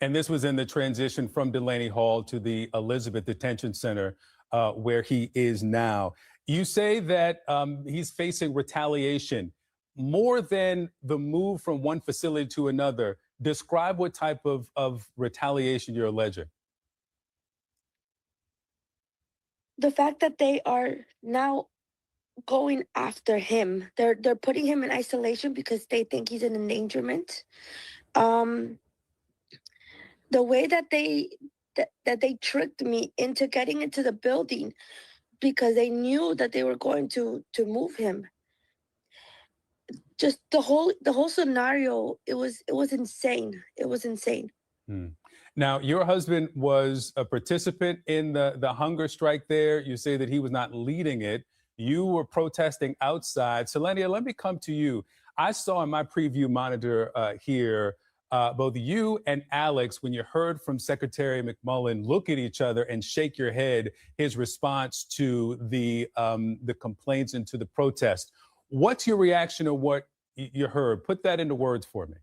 C: And this was in the transition from Delaney Hall to the Elizabeth Detention Center, where he is now. You say that he's facing retaliation. More than the move from one facility to another, describe what type of retaliation you're alleging.
A: The fact that they are now going after him. They're putting him in isolation because they think he's an endangerment. The way that they tricked me into getting into the building because they knew that they were going to move him. Just the whole scenario, it was insane. It was insane.
C: Now, your husband was a participant in the hunger strike there. You say that he was not leading it. You were protesting outside. Selenia, let me come to you. I saw in my preview monitor here both you and Alex, when you heard from Secretary McMullen, look at each other and shake your head, his response to the complaints and to the protest. What's your reaction to what you heard? Put that into words for me.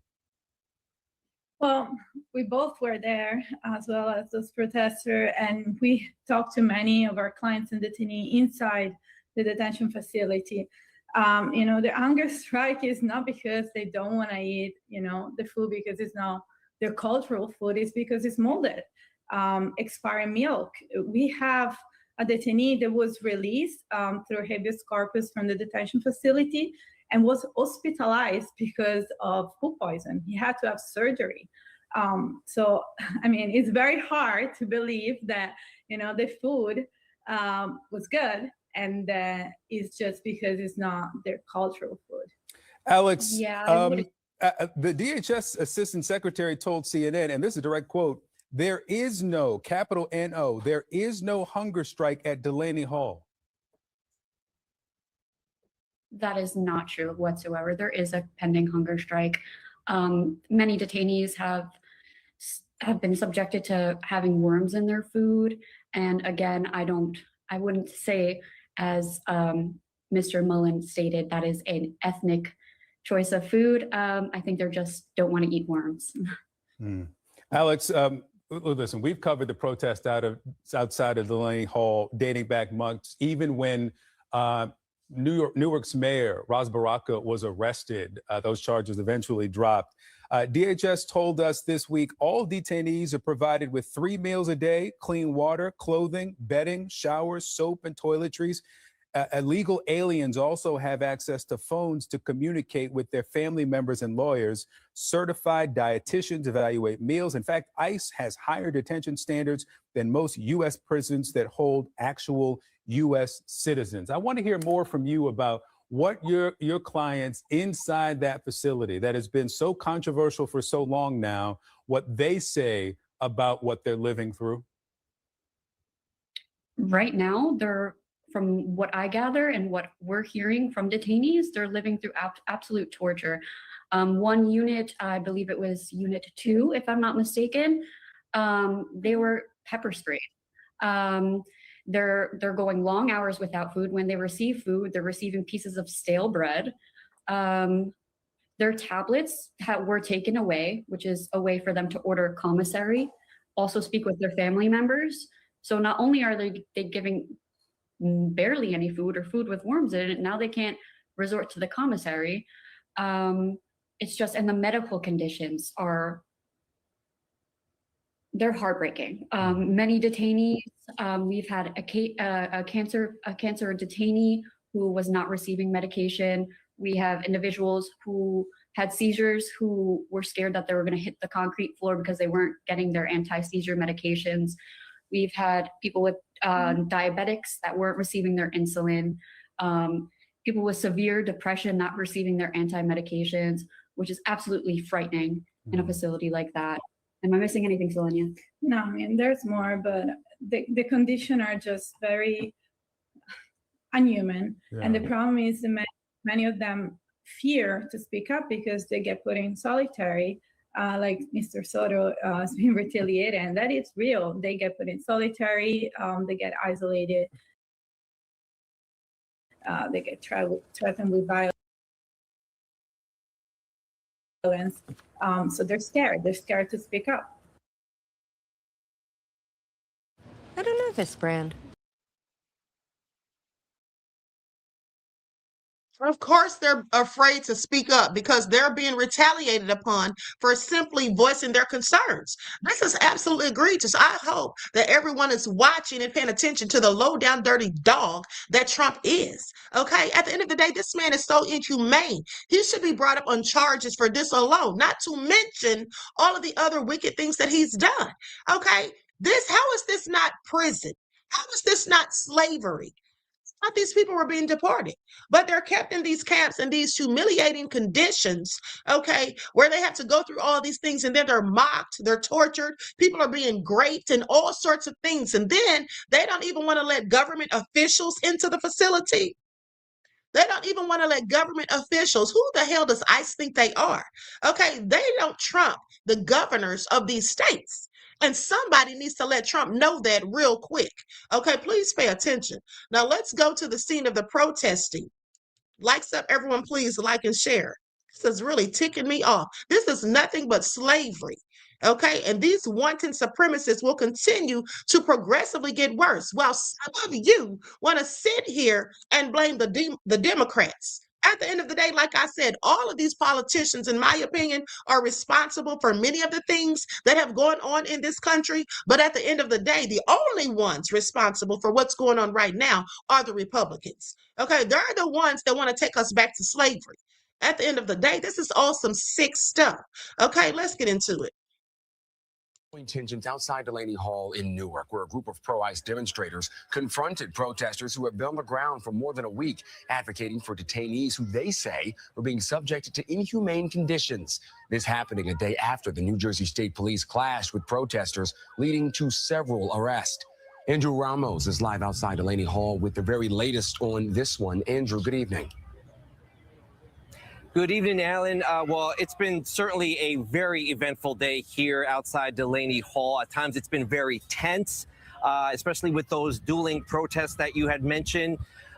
W: Well, we both were there, as well as those protesters, and we talked to many of our clients and detainees inside the detention facility. The hunger strike is not because they don't want to eat, the food because it's not their cultural food. It's because it's molded, expiring milk. We have a detainee that was released through habeas corpus from the detention facility and was hospitalized because of food poison. He had to have surgery. So, it's very hard to believe that, the food was good, and it's just because it's not their cultural food.
C: Alex,
W: Yeah,
C: the DHS Assistant Secretary told CNN, and this is a direct quote, there is no, capital N-O, there is no hunger strike at Delaney Hall.
X: That is not true whatsoever. There is a pending hunger strike. Many detainees have been subjected to having worms in their food. And again, I wouldn't say, as Mr. Mullen stated, that is an ethnic choice of food. I think they just don't want to eat worms.
C: Alex, listen, we've covered the protest outside of Delaney Hall dating back months, even when Newark's mayor, Ras Baraka, was arrested. Those charges eventually dropped. DHS told us this week all detainees are provided with 3 meals a day, clean water, clothing, bedding, showers, soap, and toiletries. Illegal aliens also have access to phones to communicate with their family members and lawyers. Certified dietitians evaluate meals. In fact, ICE has higher detention standards than most U.S. prisons that hold actual U.S. citizens. I want to hear more from you about what your clients inside that facility that has been so controversial for so long now, what they say about what they're living through.
X: Right now, from what I gather and what we're hearing from detainees, they're living through absolute torture. One unit, I believe it was Unit 2, if I'm not mistaken, they were pepper sprayed. They're going long hours without food. When they receive food, they're receiving pieces of stale bread. Their tablets were taken away, which is a way for them to order commissary, also speak with their family members. So not only are they giving barely any food or food with worms in it, now they can't resort to the commissary. It's just, and the medical conditions are they're heartbreaking. Many detainees, we've had a cancer detainee who was not receiving medication. We have individuals who had seizures who were scared that they were going to hit the concrete floor because they weren't getting their anti-seizure medications. We've had people with diabetics that weren't receiving their insulin, people with severe depression not receiving their anti-medications, which is absolutely frightening in a facility like that. Am I missing anything, Selenia?
W: No, I mean, there's more, but the conditions are just very unhuman. And the problem is that many of them fear to speak up because they get put in solitary, like Mr. Soto has been retaliated, and that is real. They get put in solitary, they get isolated, they get threatened with violence. So they're scared to speak up.
E: I don't know this brand.
D: Of course, they're afraid to speak up because they're being retaliated upon for simply voicing their concerns. This is absolutely egregious. I hope that everyone is watching and paying attention to the low down dirty dog that Trump is. Okay. At the end of the day, this man is so inhumane. He should be brought up on charges for this alone, not to mention all of the other wicked things that he's done. Okay. How is this not prison? How is this not slavery? Not these people were being deported, but they're kept in these camps in these humiliating conditions, okay, where they have to go through all these things, and then they're mocked, they're tortured, people are being raped and all sorts of things, and then they don't even want to let government officials into the facility. They don't even want to let government officials, who the hell does ICE think they are? Okay, they don't trump the governors of these states. And somebody needs to let Trump know that real quick. Okay, please pay attention. Now let's go to the scene of the protesting. Likes up, everyone, please like and share. This is really ticking me off. This is nothing but slavery. Okay, and these wanton supremacists will continue to progressively get worse, while some of you want to sit here and blame the Democrats. At the end of the day, like I said, all of these politicians, in my opinion, are responsible for many of the things that have gone on in this country. But at the end of the day, the only ones responsible for what's going on right now are the Republicans. Okay, they're the ones that want to take us back to slavery. At the end of the day, this is all some sick stuff. Okay, let's get into it.
F: Tensions outside Delaney Hall in Newark, where a group of pro-ICE demonstrators confronted protesters who have been on the ground for more than a week, advocating for detainees who they say were being subjected to inhumane conditions. This happening a day after the New Jersey State Police clashed with protesters, leading to several arrests. Andrew Ramos is live outside Delaney Hall with the very latest on this one. Andrew, good evening.
H: Good evening, Alan. Well, it's been certainly a very eventful day here outside Delaney Hall. At times, it's been very tense, especially with those dueling protests that you had mentioned.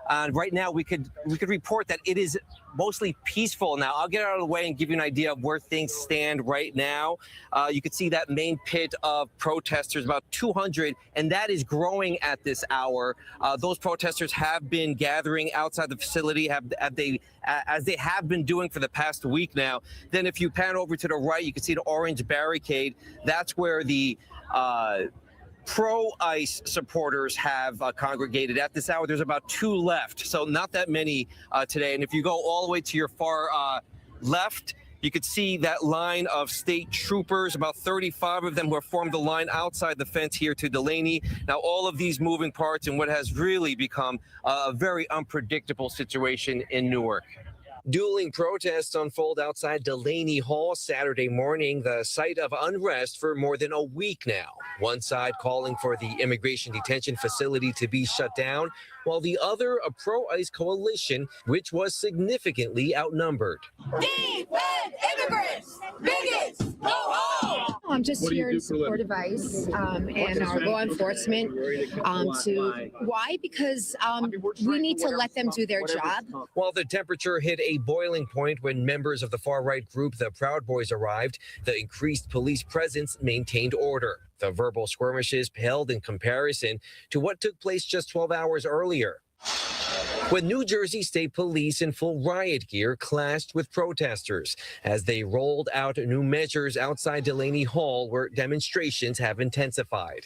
H: Right now, we could report that it is mostly peaceful. Now, I'll get out of the way and give you an idea of where things stand right now. You can see that main pit of protesters, about 200, and that is growing at this hour. Those protesters have been gathering outside the facility, as they have been doing for the past week now. Then if you pan over to the right, you can see the orange barricade. That's where the pro-ICE supporters have congregated. At this hour, there's about 2 left, so not that many today. And if you go all the way to your far left, you could see that line of state troopers, about 35 of them who have formed the line outside the fence here to Delaney. Now, all of these moving parts in what has really become a very unpredictable situation in Newark. Dueling protests unfold outside Delaney Hall Saturday morning, the site of unrest for more than a week now. One side calling for the immigration detention facility to be shut down, while the other a pro-ICE coalition, which was significantly outnumbered.
I: Defend immigrants! Bigots! Go home! I'm just here in support of ICE and our law enforcement. Why? Because we need to let them do their job.
H: While the temperature hit a boiling point when members of the far-right group, the Proud Boys, arrived, the increased police presence maintained order. The verbal skirmishes paled in comparison to what took place just 12 hours earlier. when New Jersey State Police in full riot gear clashed with protesters as they rolled out new measures outside Delaney Hall, where demonstrations have intensified.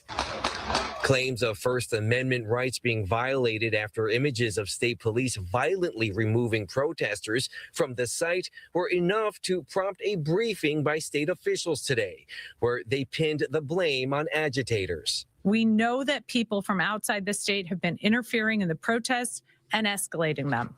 H: Claims of First Amendment rights being violated after images of state police violently removing protesters from the site were enough to prompt a briefing by state officials today, where they pinned the blame on agitators.
G: We know that people from outside the state have been interfering in the protests and escalating them.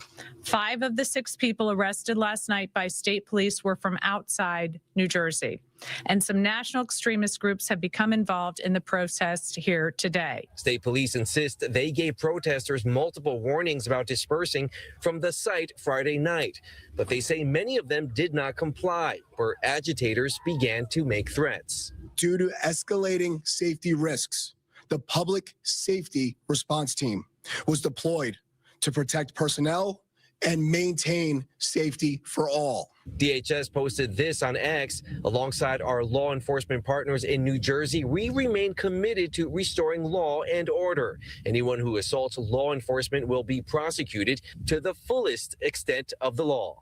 G: 5 of the 6 people arrested last night by state police were from outside New Jersey. And some national extremist groups have become involved in the protest here today.
H: State police insist they gave protesters multiple warnings about dispersing from the site Friday night, but they say many of them did not comply, where agitators began to make threats.
J: Due to escalating safety risks, the public safety response team was deployed to protect personnel and maintain safety for all.
H: DHS posted this on X. Alongside our law enforcement partners in New Jersey, we remain committed to restoring law and order. Anyone who assaults law enforcement will be prosecuted to the fullest extent of the law.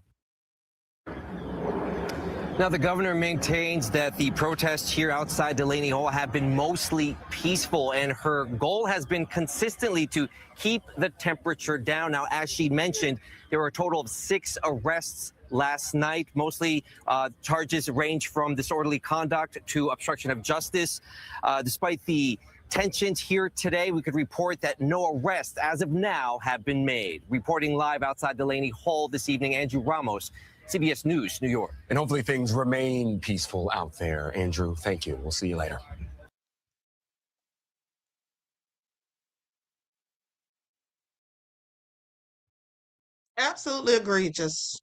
H: Now, the governor maintains that the protests here outside Delaney Hall have been mostly peaceful, and her goal has been consistently to keep the temperature down. Now, as she mentioned, there were a total of 6 arrests last night. Mostly charges range from disorderly conduct to obstruction of justice. Despite the tensions here today, we could report that no arrests as of now have been made. Reporting live outside Delaney Hall this evening, Andrew Ramos, CBS News, New York.
F: And hopefully things remain peaceful out there. Andrew, thank you. We'll see you later.
D: Absolutely egregious.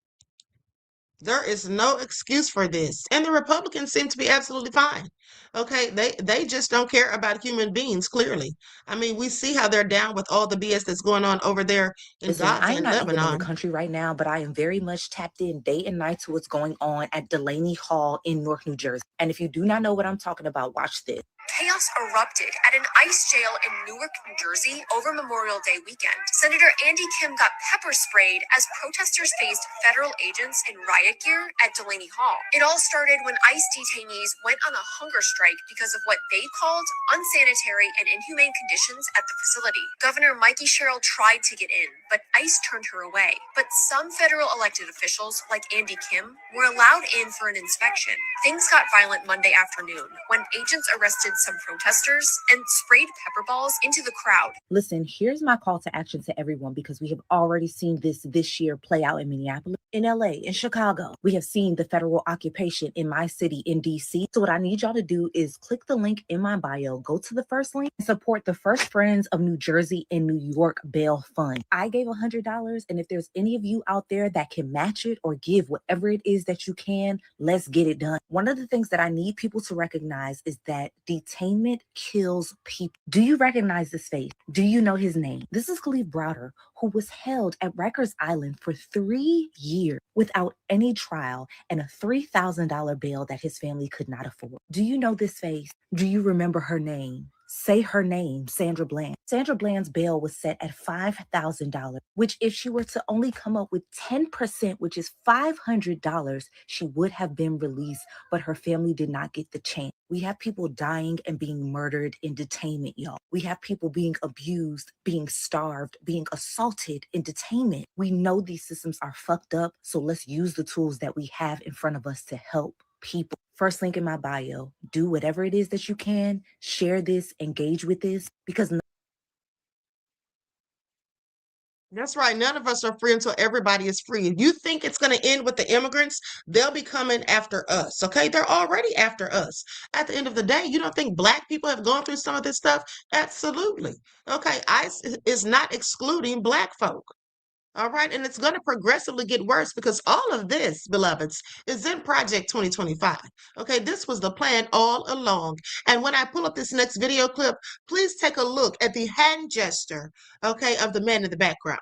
D: There is no excuse for this. And the Republicans seem to be absolutely fine. Okay, they just don't care about human beings, clearly. I mean, we see how they're down with all the BS that's going on over there in
K: Listen,
D: Gaza
K: I am
D: and
K: not even in
D: Lebanon.
K: the country right now, but I am very much tapped in day and night to what's going on at Delaney Hall in Newark, New Jersey. And if you do not know what I'm talking about, watch this.
N: Chaos erupted at an ICE jail in Newark, New Jersey over Memorial Day weekend. Senator Andy Kim got pepper sprayed as protesters faced federal agents in riot gear at Delaney Hall. It all started when ICE detainees went on a hunger strike because of what they called unsanitary and inhumane conditions at the facility. Governor Mikey Sherrill tried to get in, but ICE turned her away. But some federal elected officials, like Andy Kim, were allowed in for an inspection. Things got violent Monday afternoon when agents arrested some protesters and sprayed pepper balls into the crowd.
K: Listen, here's my call to action to everyone, because we have already seen this year play out in Minneapolis, in LA, in Chicago. We have seen the federal occupation in my city, in DC. So what I need y'all to do is click the link in my bio, go to the first link, and support the First Friends of New Jersey and New York Bail Fund. I gave $100, and if there's any of you out there that can match it or give whatever it is that you can, let's get it done. One of the things that I need people to recognize is that detainment kills people. Do you recognize this face? Do you know his name? This is Khalif Browder, who was held at Rikers Island for 3 years without any trial and a $3,000 bail that his family could not afford. Do you know this face? Do you remember her name? Say her name, Sandra Bland. Sandra Bland's bail was set at $5,000, which if she were to only come up with 10%, which is $500, she would have been released, but her family did not get the chance. We have people dying and being murdered in detainment, y'all. We have people being abused, being starved, being assaulted in detainment. We know these systems are fucked up, so let's use the tools that we have in front of us to help people. First link in my bio. Do whatever it is that you can. Share this, engage with this, because
D: That's right. None of us are free until everybody is free. If you think it's going to end with the immigrants, they'll be coming after us. Okay. They're already after us. At the end of the day, you don't think Black people have gone through some of this stuff? Absolutely. Okay. ICE is not excluding Black folk. All right. And it's going to progressively get worse because all of this, beloveds, is in Project 2025. Okay. This was the plan all along. And when I pull up this next video clip, please take a look at the hand gesture, okay, of the man in the background.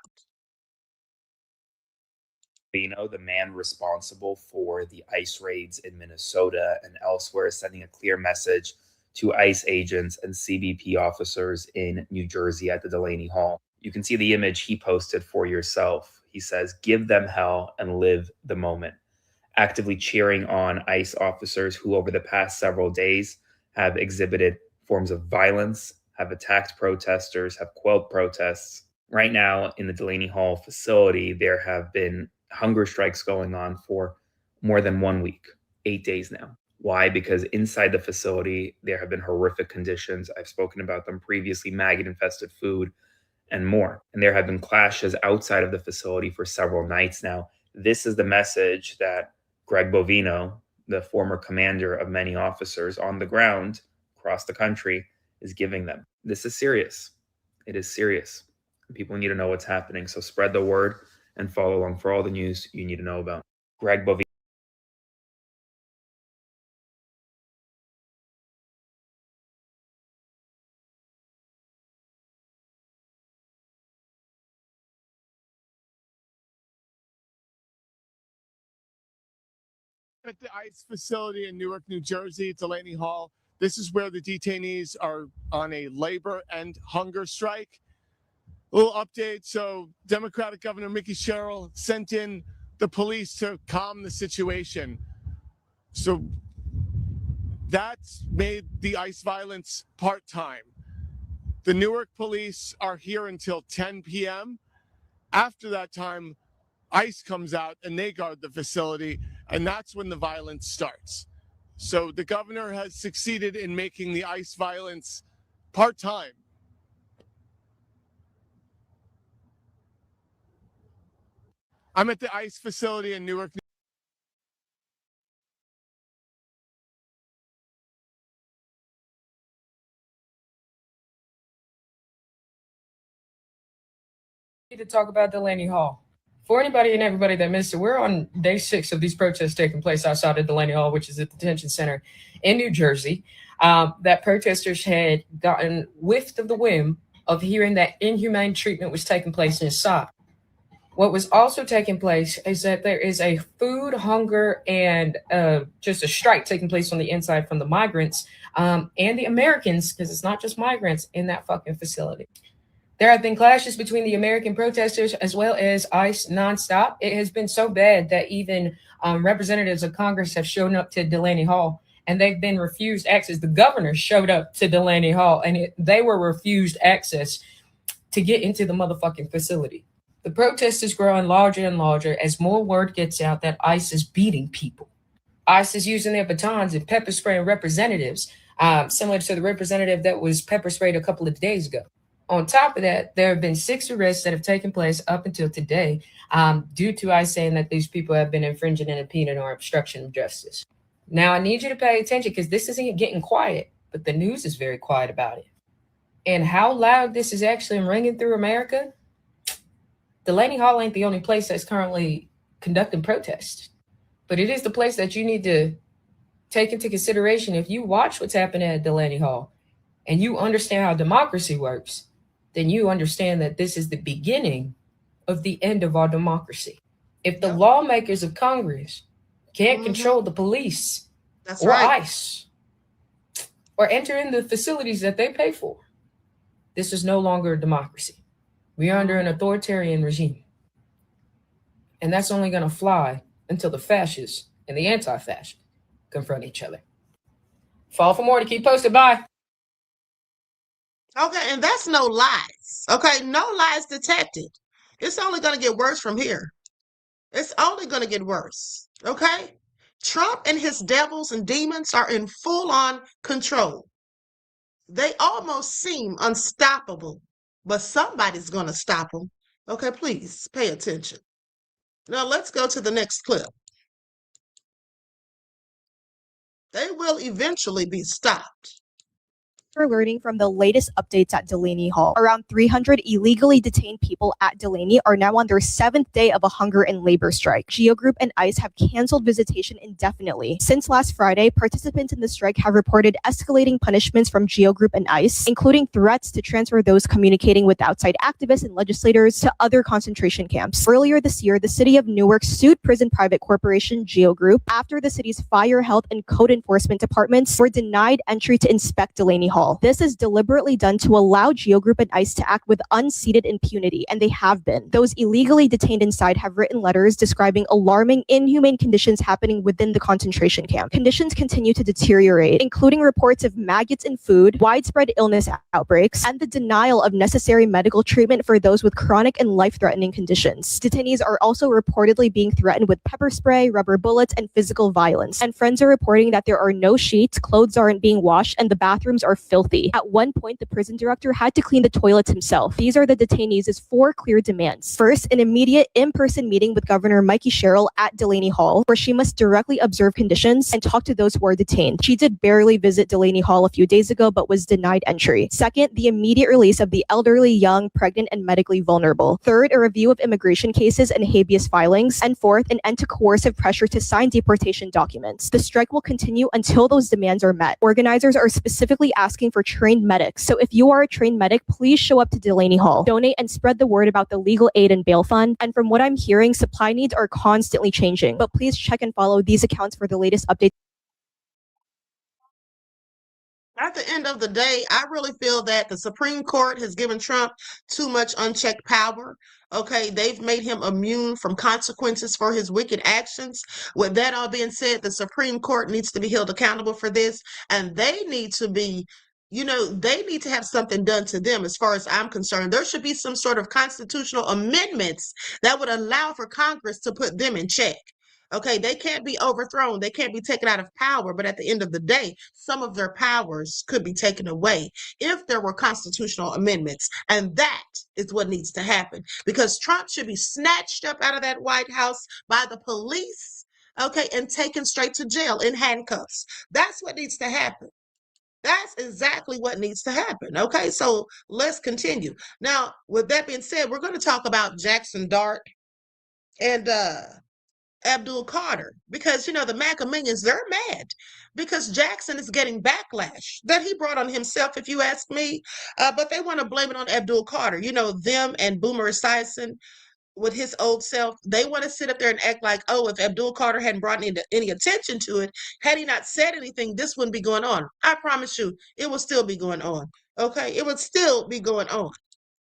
Y: The man responsible for the ICE raids in Minnesota and elsewhere, sending a clear message to ICE agents and CBP officers in New Jersey at the Delaney Hall. You can see the image he posted for yourself. He says, "Give them hell and live the moment," actively cheering on ICE officers who over the past several days have exhibited forms of violence, have attacked protesters, have quelled protests. Right now in the Delaney Hall facility, there have been hunger strikes going on for more than 1 week, 8 days now. Why? Because inside the facility, there have been horrific conditions. I've spoken about them previously, maggot-infested food and more. And there have been clashes outside of the facility for several nights now. This is the message that Greg Bovino, the former commander of many officers on the ground across the country, is giving them. This is serious. It is serious. People need to know what's happening. So spread the word and follow along for all the news you need to know about. Greg Bovino.
L: At the ICE facility in Newark, New Jersey, Delaney Hall. This is where the detainees are on a labor and hunger strike. A little update. So Democratic Governor Mickey Sherrill sent in the police to calm the situation. So that's made the ICE violence part-time. The Newark police are here until 10 p.m. After that time, ICE comes out and they guard the facility, and that's when the violence starts. So the governor has succeeded in making the ICE violence part-time. I'm at the ICE facility in Newark.
M: To talk about Delaney Hall. For anybody and everybody that missed it, we're on day 6 of these protests taking place outside of Delaney Hall, which is a detention center in New Jersey. That protesters had gotten whiffed of the whim of hearing that inhumane treatment was taking place inside. What was also taking place is that there is a food, hunger, and just a strike taking place on the inside from the migrants and the Americans, because it's not just migrants in that fucking facility. There have been clashes between the American protesters as well as ICE nonstop. It has been so bad that even representatives of Congress have shown up to Delaney Hall and they've been refused access. The governor showed up to Delaney Hall and they were refused access to get into the motherfucking facility. The protest is growing larger and larger as more word gets out that ICE is beating people. ICE is using their batons and pepper spraying representatives, similar to the representative that was pepper sprayed a couple of days ago. On top of that, there have been 6 arrests that have taken place up until today due to ICE saying that these people have been infringing and impeding or obstruction of justice. Now, I need you to pay attention because this isn't getting quiet, but the news is very quiet about it. And how loud this is actually ringing through America, Delaney Hall ain't the only place that's currently conducting protests, but it is the place that you need to take into consideration. If you watch what's happening at Delaney Hall and you understand how democracy works, then you understand that this is the beginning of the end of our democracy. If the lawmakers of Congress can't control the police or ICE or enter in the facilities that they pay for, this is no longer a democracy. We are under an authoritarian regime. And that's only going to fly until the fascists and the anti-fascists confront each other. Follow for more to keep posted. Bye.
D: Okay, and that's no lies. Okay, no lies detected. It's only going to get worse from here. It's only going to get worse. Okay? Trump and his devils and demons are in full-on control. They almost seem unstoppable, but somebody's going to stop them. Okay, please pay attention. Now let's go to the next clip. They will eventually be stopped.
O: We're learning from the latest updates at Delaney Hall. Around 300 illegally detained people at Delaney are now on their 7th day of a hunger and labor strike. GEO Group and ICE have canceled visitation indefinitely. Since last Friday, participants in the strike have reported escalating punishments from GEO Group and ICE, including threats to transfer those communicating with outside activists and legislators to other concentration camps. Earlier this year, the city of Newark sued prison private corporation GEO Group after the city's fire, health, and code enforcement departments were denied entry to inspect Delaney Hall. Hall. This is deliberately done to allow Geo Group and ICE to act with unseated impunity, and they have been. Those illegally detained inside have written letters describing alarming, inhumane conditions happening within the concentration camp. Conditions continue to deteriorate, including reports of maggots in food, widespread illness outbreaks, and the denial of necessary medical treatment for those with chronic and life-threatening conditions. Detainees are also reportedly being threatened with pepper spray, rubber bullets, and physical violence. And friends are reporting that there are no sheets, clothes aren't being washed, and the bathrooms are filthy. At one point, the prison director had to clean the toilets himself. These are the detainees' 4 clear demands. First, an immediate in-person meeting with Governor Mikey Sherrill at Delaney Hall, where she must directly observe conditions and talk to those who are detained. She did barely visit Delaney Hall a few days ago, but was denied entry. Second, the immediate release of the elderly, young, pregnant, and medically vulnerable. Third, a review of immigration cases and habeas filings. And fourth, an end to coercive pressure to sign deportation documents. The strike will continue until those demands are met. Organizers are specifically asking for trained medics. So if you are a trained medic, please show up to Delaney Hall. Donate and spread the word about the legal aid and bail fund. And from what I'm hearing, supply needs are constantly changing. But please check and follow these accounts for the latest updates.
D: At the end of the day, I really feel that the Supreme Court has given Trump too much unchecked power. Okay, they've made him immune from consequences for his wicked actions. With that all being said, the Supreme Court needs to be held accountable for this, and they need to be, they need to have something done to them as far as I'm concerned. There should be some sort of constitutional amendments that would allow for Congress to put them in check. Okay, they can't be overthrown. They can't be taken out of power. But at the end of the day, some of their powers could be taken away if there were constitutional amendments. And that is what needs to happen, because Trump should be snatched up out of that White House by the police, okay, and taken straight to jail in handcuffs. That's what needs to happen. That's exactly what needs to happen. Okay, so let's continue. Now, with that being said, we're going to talk about Jaxson Dart and Abdul Carter, because the MAGA minions, they're mad because Jaxson is getting backlash that he brought on himself, if you ask me. But they want to blame it on Abdul Carter. Them and Boomer Esiason with his old self, they want to sit up there and act like, oh, if Abdul Carter hadn't brought any attention to it, had he not said anything, this wouldn't be going on. I promise you, it will still be going on. Okay, it would still be going on.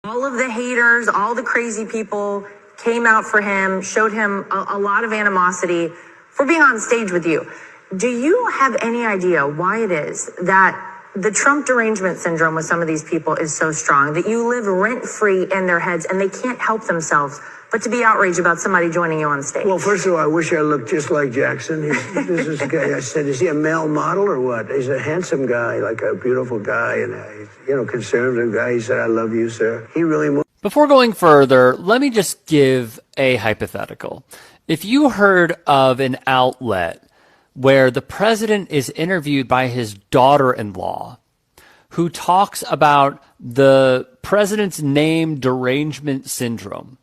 P: All of the haters, all the crazy people came out for him, showed him a lot of animosity for being on stage with you. Do you have any idea why it is that the Trump derangement syndrome with some of these people is so strong that you live rent-free in their heads and they can't help themselves but to be outraged about somebody joining you on stage?
Q: Well, first of all, I wish I looked just like Jaxson. This is a guy, I said, is he a male model or what? He's a handsome guy, like a beautiful guy, and a conservative guy. He said, I love you, sir. He really moved.
R: Before going further, let me just give a hypothetical. If you heard of an outlet where the president is interviewed by his daughter-in-law who talks about the president's name derangement syndrome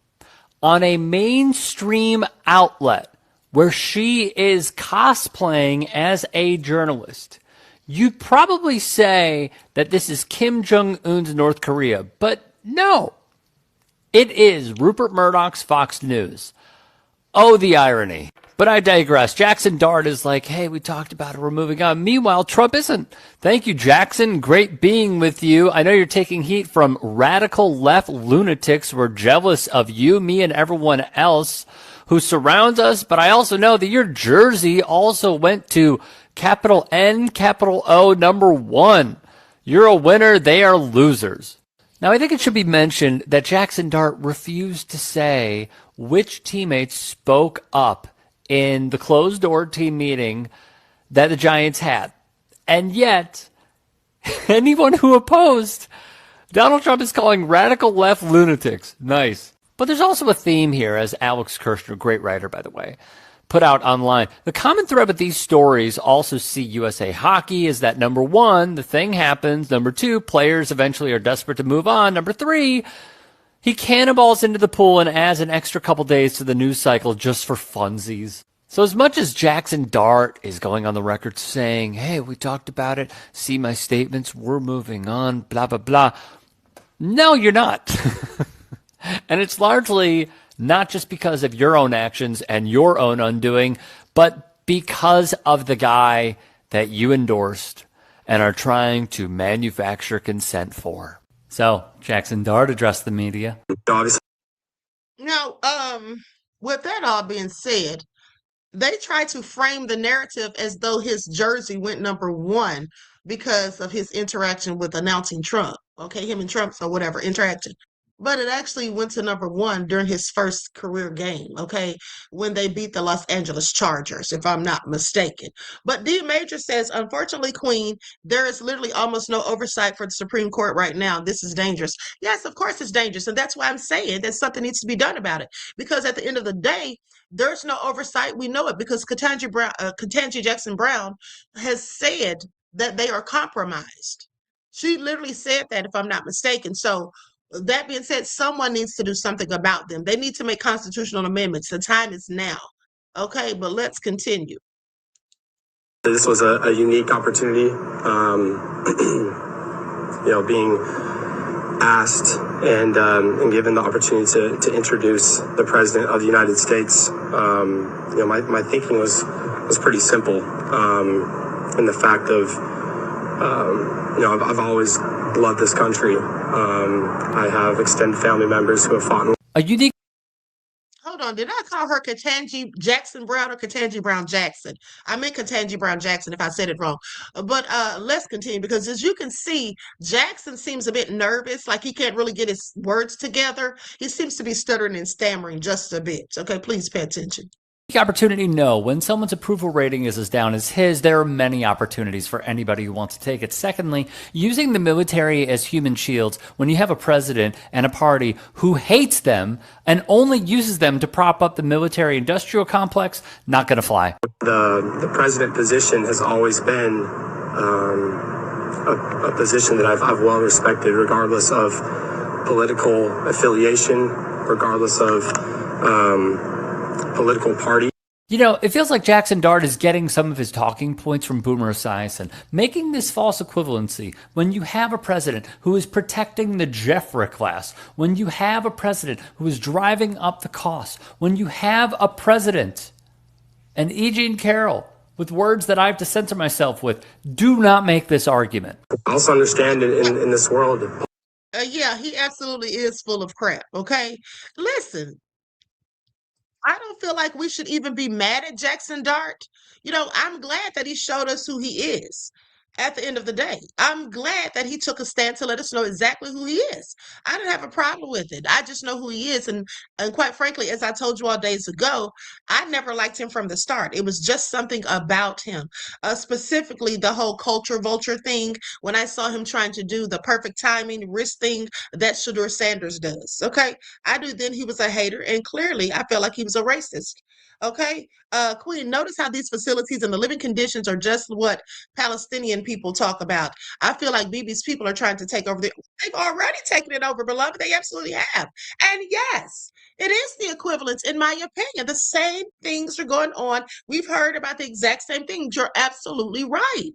R: on a mainstream outlet where she is cosplaying as a journalist, you'd probably say that this is Kim Jong-un's North Korea. But no. It is Rupert Murdoch's Fox News. Oh, the irony. But I digress. Jaxson Dart is like, hey, we talked about it, we're moving on. Meanwhile, Trump isn't. Thank you, Jaxson. Great being with you. I know you're taking heat from radical left lunatics who are jealous of you, me, and everyone else who surrounds us. But I also know that your jersey also went to capital N, capital O, number 1. You're a winner. They are losers. Now, I think it should be mentioned that Jaxson Dart refused to say which teammates spoke up in the closed-door team meeting that the Giants had. And yet, anyone who opposed, Donald Trump is calling radical left lunatics. Nice. But there's also a theme here, as Alex Kirshner, great writer, by the way, put out online. The common thread with these stories also see USA Hockey is that, number 1, the thing happens. Number 2, players eventually are desperate to move on. Number 3, he cannonballs into the pool and adds an extra couple days to the news cycle just for funsies. So as much as Jaxson Dart is going on the record saying, hey, we talked about it, see my statements, we're moving on, blah, blah, blah. No, you're not. And it's largely not just because of your own actions and your own undoing, but because of the guy that you endorsed and are trying to manufacture consent for. So, Jaxson Dart addressed the media.
D: Now, with that all being said, they try to frame the narrative as though his jersey went #1 because of his interaction with announcing Trump. Okay, him and Trump or whatever interaction. But it actually went to #1 during his first career game, okay, when they beat the Los Angeles Chargers, if I'm not mistaken. But D Major says, unfortunately, Queen, there is literally almost no oversight for the Supreme Court right now. This is dangerous. Yes, of course it's dangerous. And that's why I'm saying that something needs to be done about it. Because at the end of the day, there's no oversight. We know it because Ketanji Jackson Brown has said that they are compromised. She literally said that, if I'm not mistaken. So that being said, someone needs to do something about them. They need to make constitutional amendments. The time is now. Okay, but let's continue.
B: This was a unique opportunity, being asked and given the opportunity to introduce the President of the United States. My thinking was pretty simple, in the fact of, I've always loved this country. I have extended family members who have fought.
R: A unique.
D: Hold on, did I call her Ketanji Jackson Brown or Ketanji Brown Jackson? I meant Ketanji Brown Jackson if I said it wrong. But let's continue, because as you can see, Jackson seems a bit nervous, like he can't really get his words together. He seems to be stuttering and stammering just a bit. Okay, please pay attention.
R: Opportunity, no. When someone's approval rating is as down as his, there are many opportunities for anybody who wants to take it. Secondly, using the military as human shields when you have a president and a party who hates them and only uses them to prop up the military industrial complex, not going to fly.
B: The president position has always been a position that I've well respected, regardless of political affiliation, regardless of political party.
R: It feels like Jaxson Dart is getting some of his talking points from Boomer Esiason, making this false equivalency when you have a president who is protecting the Jeffrey class, when you have a president who is driving up the costs, when you have a president, and E. Jean Carroll, with words that I have to censor myself with, do not make this argument.
B: I also understand in this world.
D: Yeah, he absolutely is full of crap, okay? Listen. I don't feel like we should even be mad at Jaxson Dart. I'm glad that he showed us who he is at the end of the day. I'm glad that he took a stand to let us know exactly who he is. I didn't have a problem with it. I just know who he is. And quite frankly, as I told you all days ago, I never liked him from the start. It was just something about him, specifically the whole culture vulture thing. When I saw him trying to do the perfect timing wrist thing that Shakur Sanders does. Okay. I knew then he was a hater. And clearly I felt like he was a racist. Okay. Queen, notice how these facilities and the living conditions are just what Palestinian people talk about. I feel like Bibi's people are trying to take over. They've already taken it over, beloved. They absolutely have. And yes, it is the equivalence, in my opinion. The same things are going on. We've heard about the exact same thing. You're absolutely right.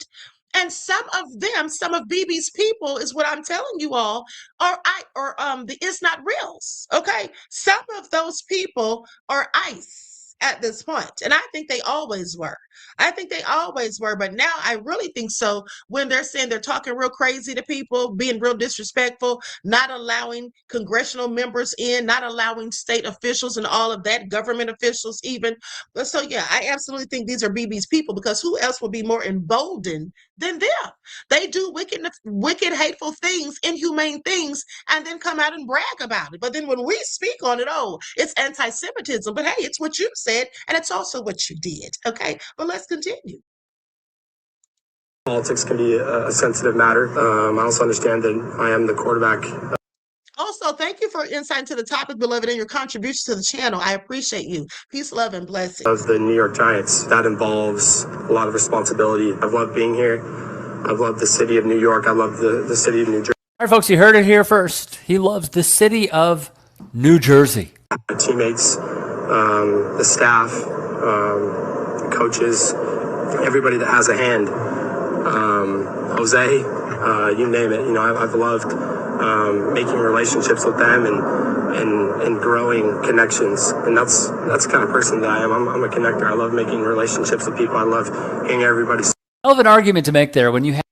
D: And some of Bibi's people is what I'm telling you all, the It's Not Reals. Okay. Some of those people are ICE at this point. And I think they always were. But now I really think so when they're saying they're talking real crazy to people, being real disrespectful, not allowing congressional members in, not allowing state officials and all of that, government officials even. So yeah, I absolutely think these are Bibi's people, because who else would be more emboldened than them? They do wicked, hateful things, inhumane things, and then come out and brag about it. But then when we speak on it, it's anti-Semitism. But hey, it's what you said, and it's also what you did. Okay, but let's continue.
B: Politics can be a sensitive matter. I also understand that I am the quarterback.
D: Also, thank you for insight into the topic, beloved, and your contribution to the channel. I appreciate you. Peace, love, and blessings.
B: Of the New York Giants. That involves a lot of responsibility. I've loved being here. I've loved the city of New York. I love the city of New Jersey.
R: All right, folks, you heard it here first. He loves the city of New Jersey.
B: My teammates, the staff, coaches, everybody that has a hand. Jose, you name it. I've loved making relationships with them and growing connections. And that's the kind of person that I am. I'm a connector. I love making relationships with people. I love hearing everybody.
R: Hell of an argument to make there when you have.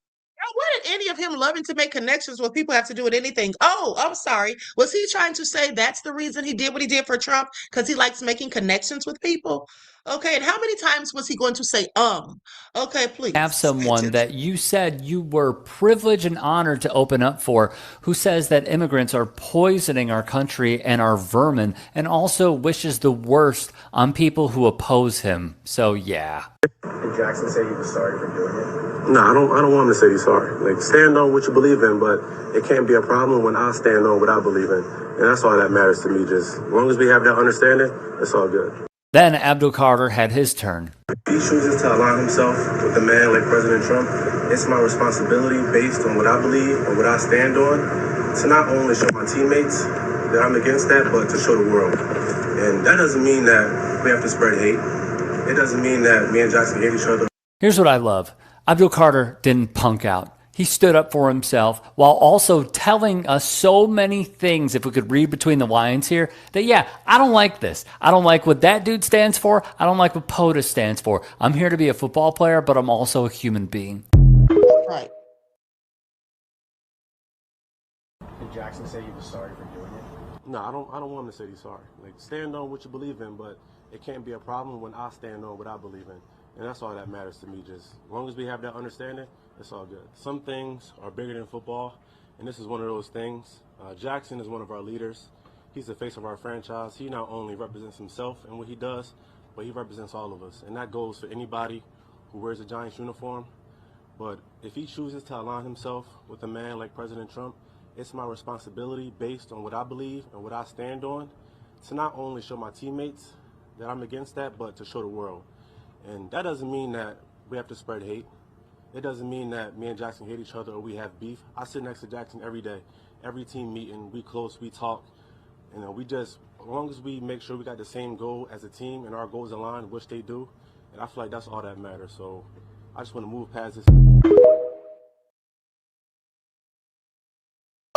D: him loving to make connections with people have to do with anything? Oh, I'm sorry. Was he trying to say that's the reason he did what he did for Trump? Because he likes making connections with people? Okay, and how many times was he going to say, Okay, please.
R: Have someone that you said you were privileged and honored to open up for, who says that immigrants are poisoning our country and our vermin, and also wishes the worst on people who oppose him. So yeah.
B: Did Jaxson say he was sorry for doing it? No, I don't want him to say he's sorry. Like, stand on what you believe in, but it can't be a problem when I stand on what I believe in. And that's all that matters to me. Just as long as we have that understanding, it's all good.
R: Then Abdul Carter had his turn.
B: If he chooses to align himself with a man like President Trump, it's my responsibility, based on what I believe and what I stand on, to not only show my teammates that I'm against that, but to show the world. And that doesn't mean that we have to spread hate. It doesn't mean that me and Jaxson hate each other.
R: Here's what I love. Abdul Carter didn't punk out. He stood up for himself while also telling us so many things, if we could read between the lines here, that yeah, I don't like this. I don't like what that dude stands for. I don't like what POTUS stands for. I'm here to be a football player, but I'm also a human being.
D: Right.
B: Did Jaxson say he was sorry for doing it? No, I don't want him to say he's sorry. Like, stand on what you believe in, but it can't be a problem when I stand on what I believe in. And that's all that matters to me. Just as long as we have that understanding, it's all good. Some things are bigger than football, and this is one of those things. Jaxson is one of our leaders. He's the face of our franchise. He not only represents himself and what he does, but he represents all of us. And that goes for anybody who wears a Giants uniform. But if he chooses to align himself with a man like President Trump, it's my responsibility, based on what I believe and what I stand on, to not only show my teammates that I'm against that, but to show the world. And that doesn't mean that we have to spread hate. It doesn't mean that me and Jaxson hate each other or we have beef. I sit next to Jaxson every day, every team meeting, we close, we talk. You know, we just, as long as we make sure we got the same goal as a team and our goals align, which they do, and I feel like that's all that matters. So I just want to move past this.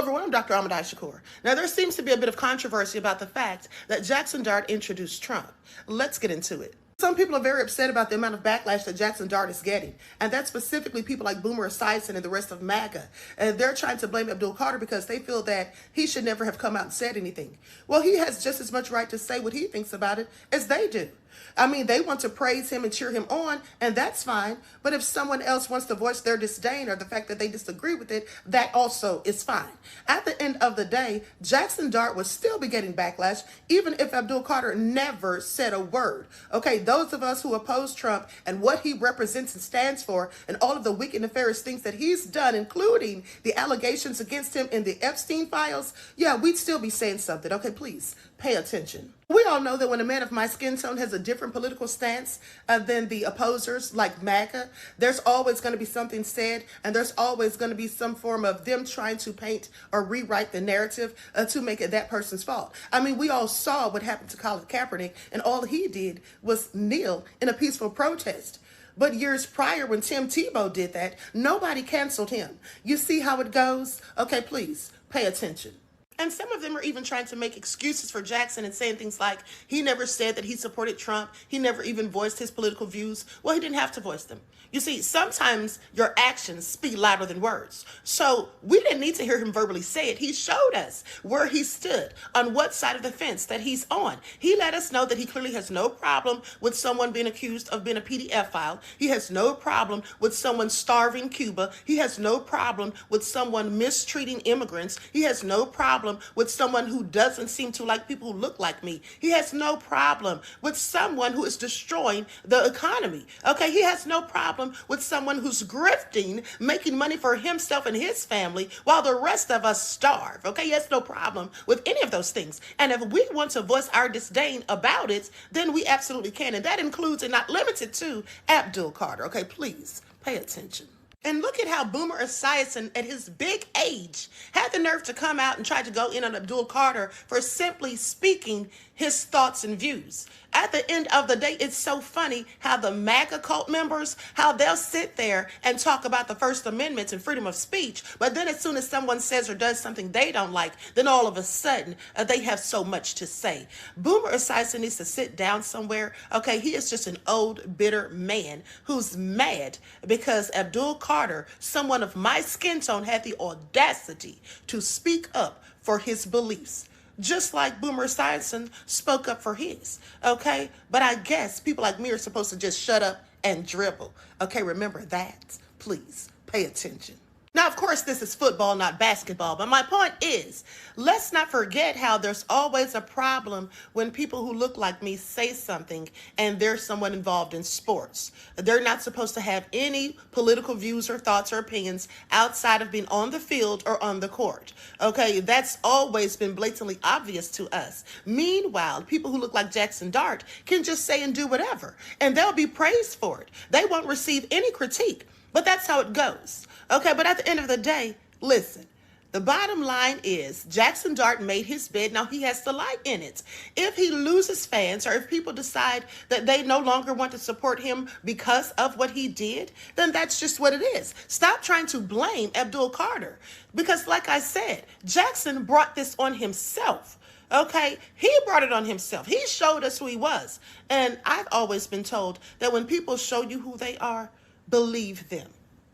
D: Everyone, I'm Dr. Ahmadiyyah Shakur. Now, there seems to be a bit of controversy about the fact that Jaxson Dart introduced Trump. Let's get into it. Some people are very upset about the amount of backlash that Jaxson Dart is getting, and that's specifically people like Boomer Esiason and the rest of MAGA. And they're trying to blame Abdul Carter because they feel that he should never have come out and said anything. Well, he has just as much right to say what he thinks about it as they do. I mean, they want to praise him and cheer him on, and that's fine. But if someone else wants to voice their disdain or the fact that they disagree with it, that also is fine. At the end of the day, Jaxson Dart would still be getting backlash, even if Abdul Carter never said a word. Okay, those of us who oppose Trump and what he represents and stands for, and all of the wicked, nefarious things that he's done, including the allegations against him in the Epstein files, yeah, we'd still be saying something. Okay, please pay attention. We all know that when a man of my skin tone has a different political stance than the opposers like MAGA, there's always going to be something said, and there's always going to be some form of them trying to paint or rewrite the narrative to make it that person's fault. I mean, we all saw what happened to Colin Kaepernick, and all he did was kneel in a peaceful protest. But years prior, when Tim Tebow did that, nobody canceled him. You see how it goes? Okay, please pay attention. And some of them are even trying to make excuses for Jaxson and saying things like, he never said that he supported Trump. He never even voiced his political views. Well, he didn't have to voice them. You see, sometimes your actions speak louder than words. So we didn't need to hear him verbally say it. He showed us where he stood, on what side of the fence that he's on. He let us know that he clearly has no problem with someone being accused of being a PDF file. He has no problem with someone starving Cuba. He has no problem with someone mistreating immigrants. He has no problem with someone who doesn't seem to like people who look like me. He has no problem with someone who is destroying the economy. Okay, he has no problem with someone who's grifting, making money for himself and his family while the rest of us starve. Okay, he has no problem with any of those things. And if we want to voice our disdain about it, then we absolutely can. And that includes and not limited to Abdul Carter. Okay, please pay attention. And look at how Boomer Esiason, at his big age, had the nerve to come out and try to go in on Abdul Carter for simply speaking his thoughts and views. At the end of the day, it's so funny how the MAGA cult members, how they'll sit there and talk about the First Amendment and freedom of speech, but then as soon as someone says or does something they don't like, then all of a sudden they have so much to say. Boomer Esiason needs to sit down somewhere. Okay, he is just an old, bitter man who's mad because Abdul Carter, someone of my skin tone, had the audacity to speak up for his beliefs. Just like Boomer Esiason spoke up for his, okay? But I guess people like me are supposed to just shut up and dribble. Okay, remember that. Please pay attention. Now, of course, this is football, not basketball, but my point is, let's not forget how there's always a problem when people who look like me say something and there's someone involved in sports. They're not supposed to have any political views or thoughts or opinions outside of being on the field or on the court. Okay, that's always been blatantly obvious to us. Meanwhile, people who look like Jaxson Dart can just say and do whatever, and they'll be praised for it. They won't receive any critique, but that's how it goes. Okay, but at the end of the day, listen, the bottom line is Jaxson Dart made his bed. Now he has to lie in it. If he loses fans or if people decide that they no longer want to support him because of what he did, then that's just what it is. Stop trying to blame Abdul Carter because, like I said, Jaxson brought this on himself. Okay, he brought it on himself. He showed us who he was. And I've always been told that when people show you who they are, believe them.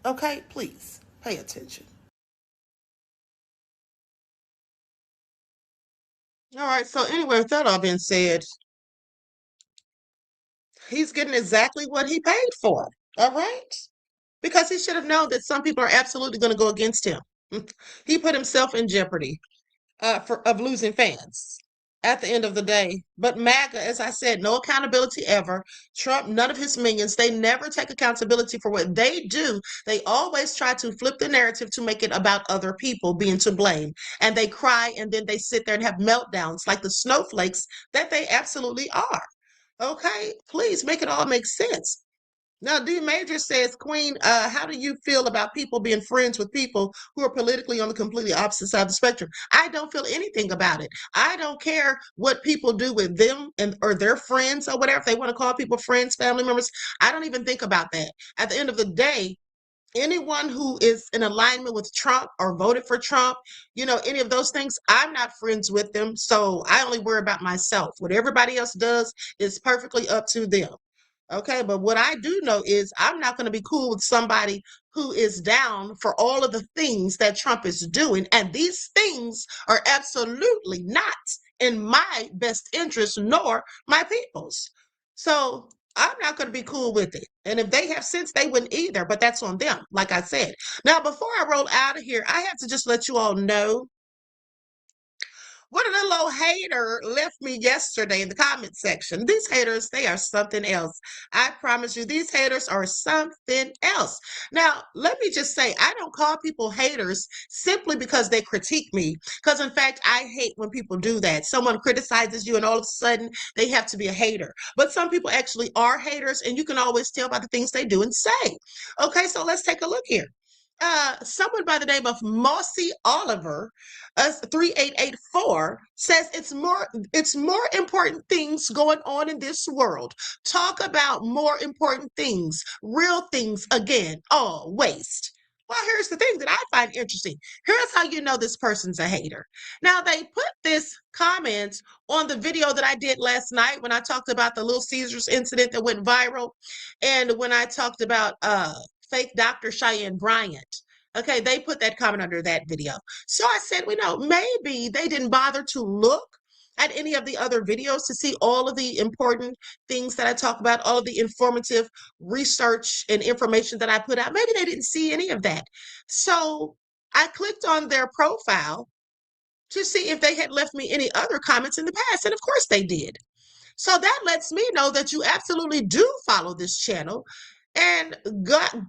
D: Okay, please pay attention. All right, so anyway, with that all being said, he's getting exactly what he paid for. All right? Because he should have known that some people are absolutely going to go against him. He put himself in jeopardy of losing fans at the end of the day. But MAGA, as I said, no accountability ever. Trump, none of his minions, they never take accountability for what they do. They always try to flip the narrative to make it about other people being to blame. And they cry and then they sit there and have meltdowns like the snowflakes that they absolutely are. Okay, please make it all make sense. Now, D Major says, Queen, how do you feel about people being friends with people who are politically on the completely opposite side of the spectrum? I don't feel anything about it. I don't care what people do with them or their friends or whatever. If they want to call people friends, family members, I don't even think about that. At the end of the day, anyone who is in alignment with Trump or voted for Trump, any of those things, I'm not friends with them. So I only worry about myself. What everybody else does is perfectly up to them. Okay, but what I do know is I'm not going to be cool with somebody who is down for all of the things that Trump is doing. And these things are absolutely not in my best interest nor my people's. So I'm not going to be cool with it. And if they have sense, they wouldn't either, but that's on them, like I said. Now, before I roll out of here, I have to just let you all know what a little old hater left me yesterday in the comment section. These haters, they are something else. I promise you, these haters are something else. Now, let me just say, I don't call people haters simply because they critique me. Because, in fact, I hate when people do that. Someone criticizes you and all of a sudden they have to be a hater. But some people actually are haters, and you can always tell by the things they do and say. Okay, so let's take a look here. Someone by the name of Mossy Oliver, 3884, says it's more important things going on in this world. Talk about more important things, real things again. Oh, waste. Well, here's the thing that I find interesting. Here's how you know this person's a hater. Now, they put this comment on the video that I did last night when I talked about the Little Caesars incident that went viral, and when I talked about fake Dr. Cheyenne Bryant. Okay, they put that comment under that video. So I said, maybe they didn't bother to look at any of the other videos to see all of the important things that I talk about, all of the informative research and information that I put out. Maybe they didn't see any of that. So I clicked on their profile to see if they had left me any other comments in the past. And of course they did. So that lets me know that you absolutely do follow this channel. And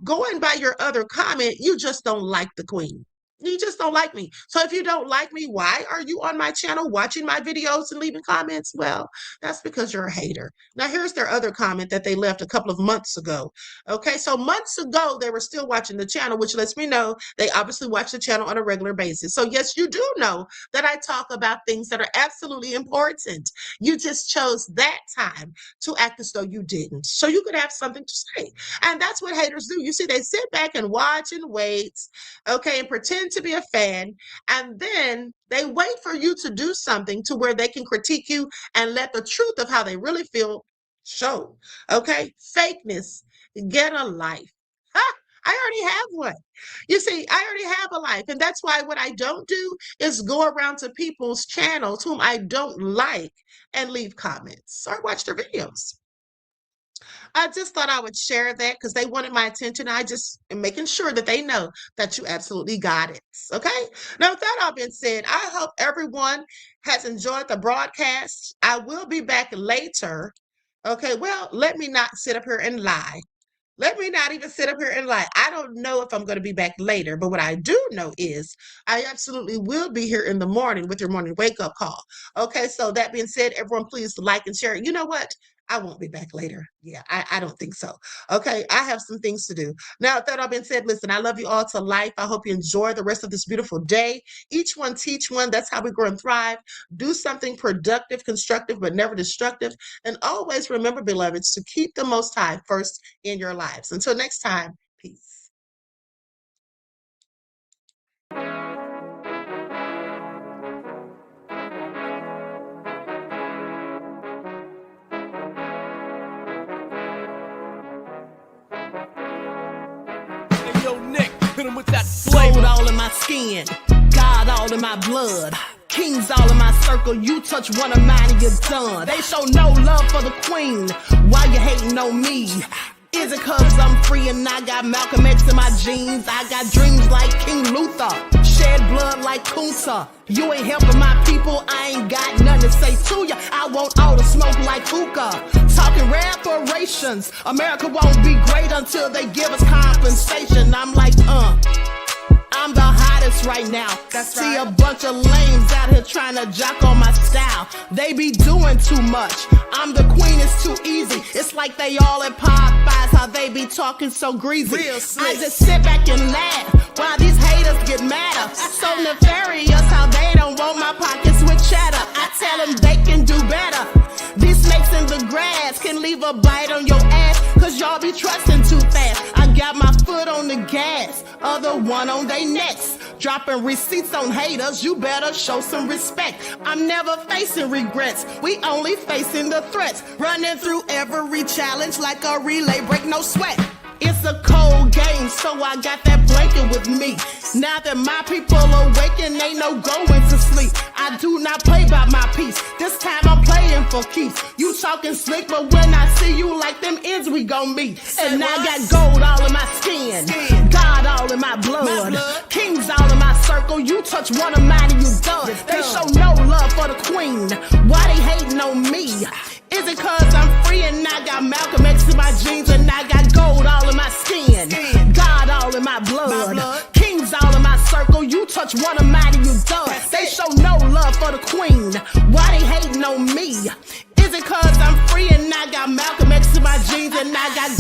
D: going by your other comment, you just don't like the Queen. You just don't like me. So if you don't like me, why are you on my channel watching my videos and leaving comments? Well, that's because you're a hater. Now, here's their other comment that they left a couple of months ago. Okay, so months ago, they were still watching the channel, which lets me know they obviously watch the channel on a regular basis. So yes, you do know that I talk about things that are absolutely important. You just chose that time to act as though you didn't. So you could have something to say. And that's what haters do. You see, they sit back and watch and wait, okay, and pretend to be a fan, and then they wait for you to do something to where they can critique you and let the truth of how they really feel show. Okay, fakeness, get a life. I already have one. You see, I already have a life, and that's why what I don't do is go around to people's channels whom I don't like and leave comments or watch their videos. I just thought I would share that because they wanted my attention. I just am making sure that they know that you absolutely got it. Okay. Now, with that all being said, I hope everyone has enjoyed the broadcast. I will be back later. Okay. Well, let me not sit up here and lie. Let me not even sit up here and lie. I don't know if I'm going to be back later, but what I do know is I absolutely will be here in the morning with your morning wake-up call. Okay, so that being said, everyone please like and share. You know what? I won't be back later. Yeah, I don't think so. Okay, I have some things to do. Now, with that all being said, listen, I love you all to life. I hope you enjoy the rest of this beautiful day. Each one teach one. That's how we grow and thrive. Do something productive, constructive, but never destructive. And always remember, beloveds, to keep the Most High first in your lives. Until next time, peace.
A: Gold all in my skin, God all in my blood, kings all in my circle. You touch one of mine and you're done. They show no love for the queen. Why you hating on me? Is it cause I'm free and I got Malcolm X in my jeans? I got dreams like King Luther, shed blood like Kunta. You ain't helping my people, I ain't got nothing to say to ya. I want all the smoke like hookah. Talking reparations, America won't be great until they give us compensation. I'm like, I'm the hottest right now. See a bunch of lames out here trying to jock on my style. They be doing too much. I'm the queen, it's too easy. It's like they all at Popeyes, how they be talking so greasy. I just sit back and laugh while these haters get madder. So nefarious how they don't want my pockets with cheddar. I tell them they can do better. These snakes in the grass can leave a bite on your ass, cause y'all be trusting too fast. I got my foot on the gas, other one on they necks. Dropping receipts on haters, you better show some respect. I'm never facing regrets, we only facing the threats. Running through every challenge like a relay, break no sweat. It's a cold game, so I got that blanket with me. Now that my people awaken, ain't no going to sleep. I do not play by my piece, this time I'm playing for keeps. You talking slick, but when I see you like them ends, we gon' meet. And I got gold all in my skin, God all in my blood, kings all in my circle. You touch one of mine and you done. They show no love for the queen. Why they hating on me? Is it cause I'm free and I got Malcolm X in my jeans and I got gold all in my skin, God all in my blood, kings all in my circle. You touch one of mine and you done. They show no love for the queen. Why they hating on me? Is it cause I'm free and I got Malcolm X in my jeans and I got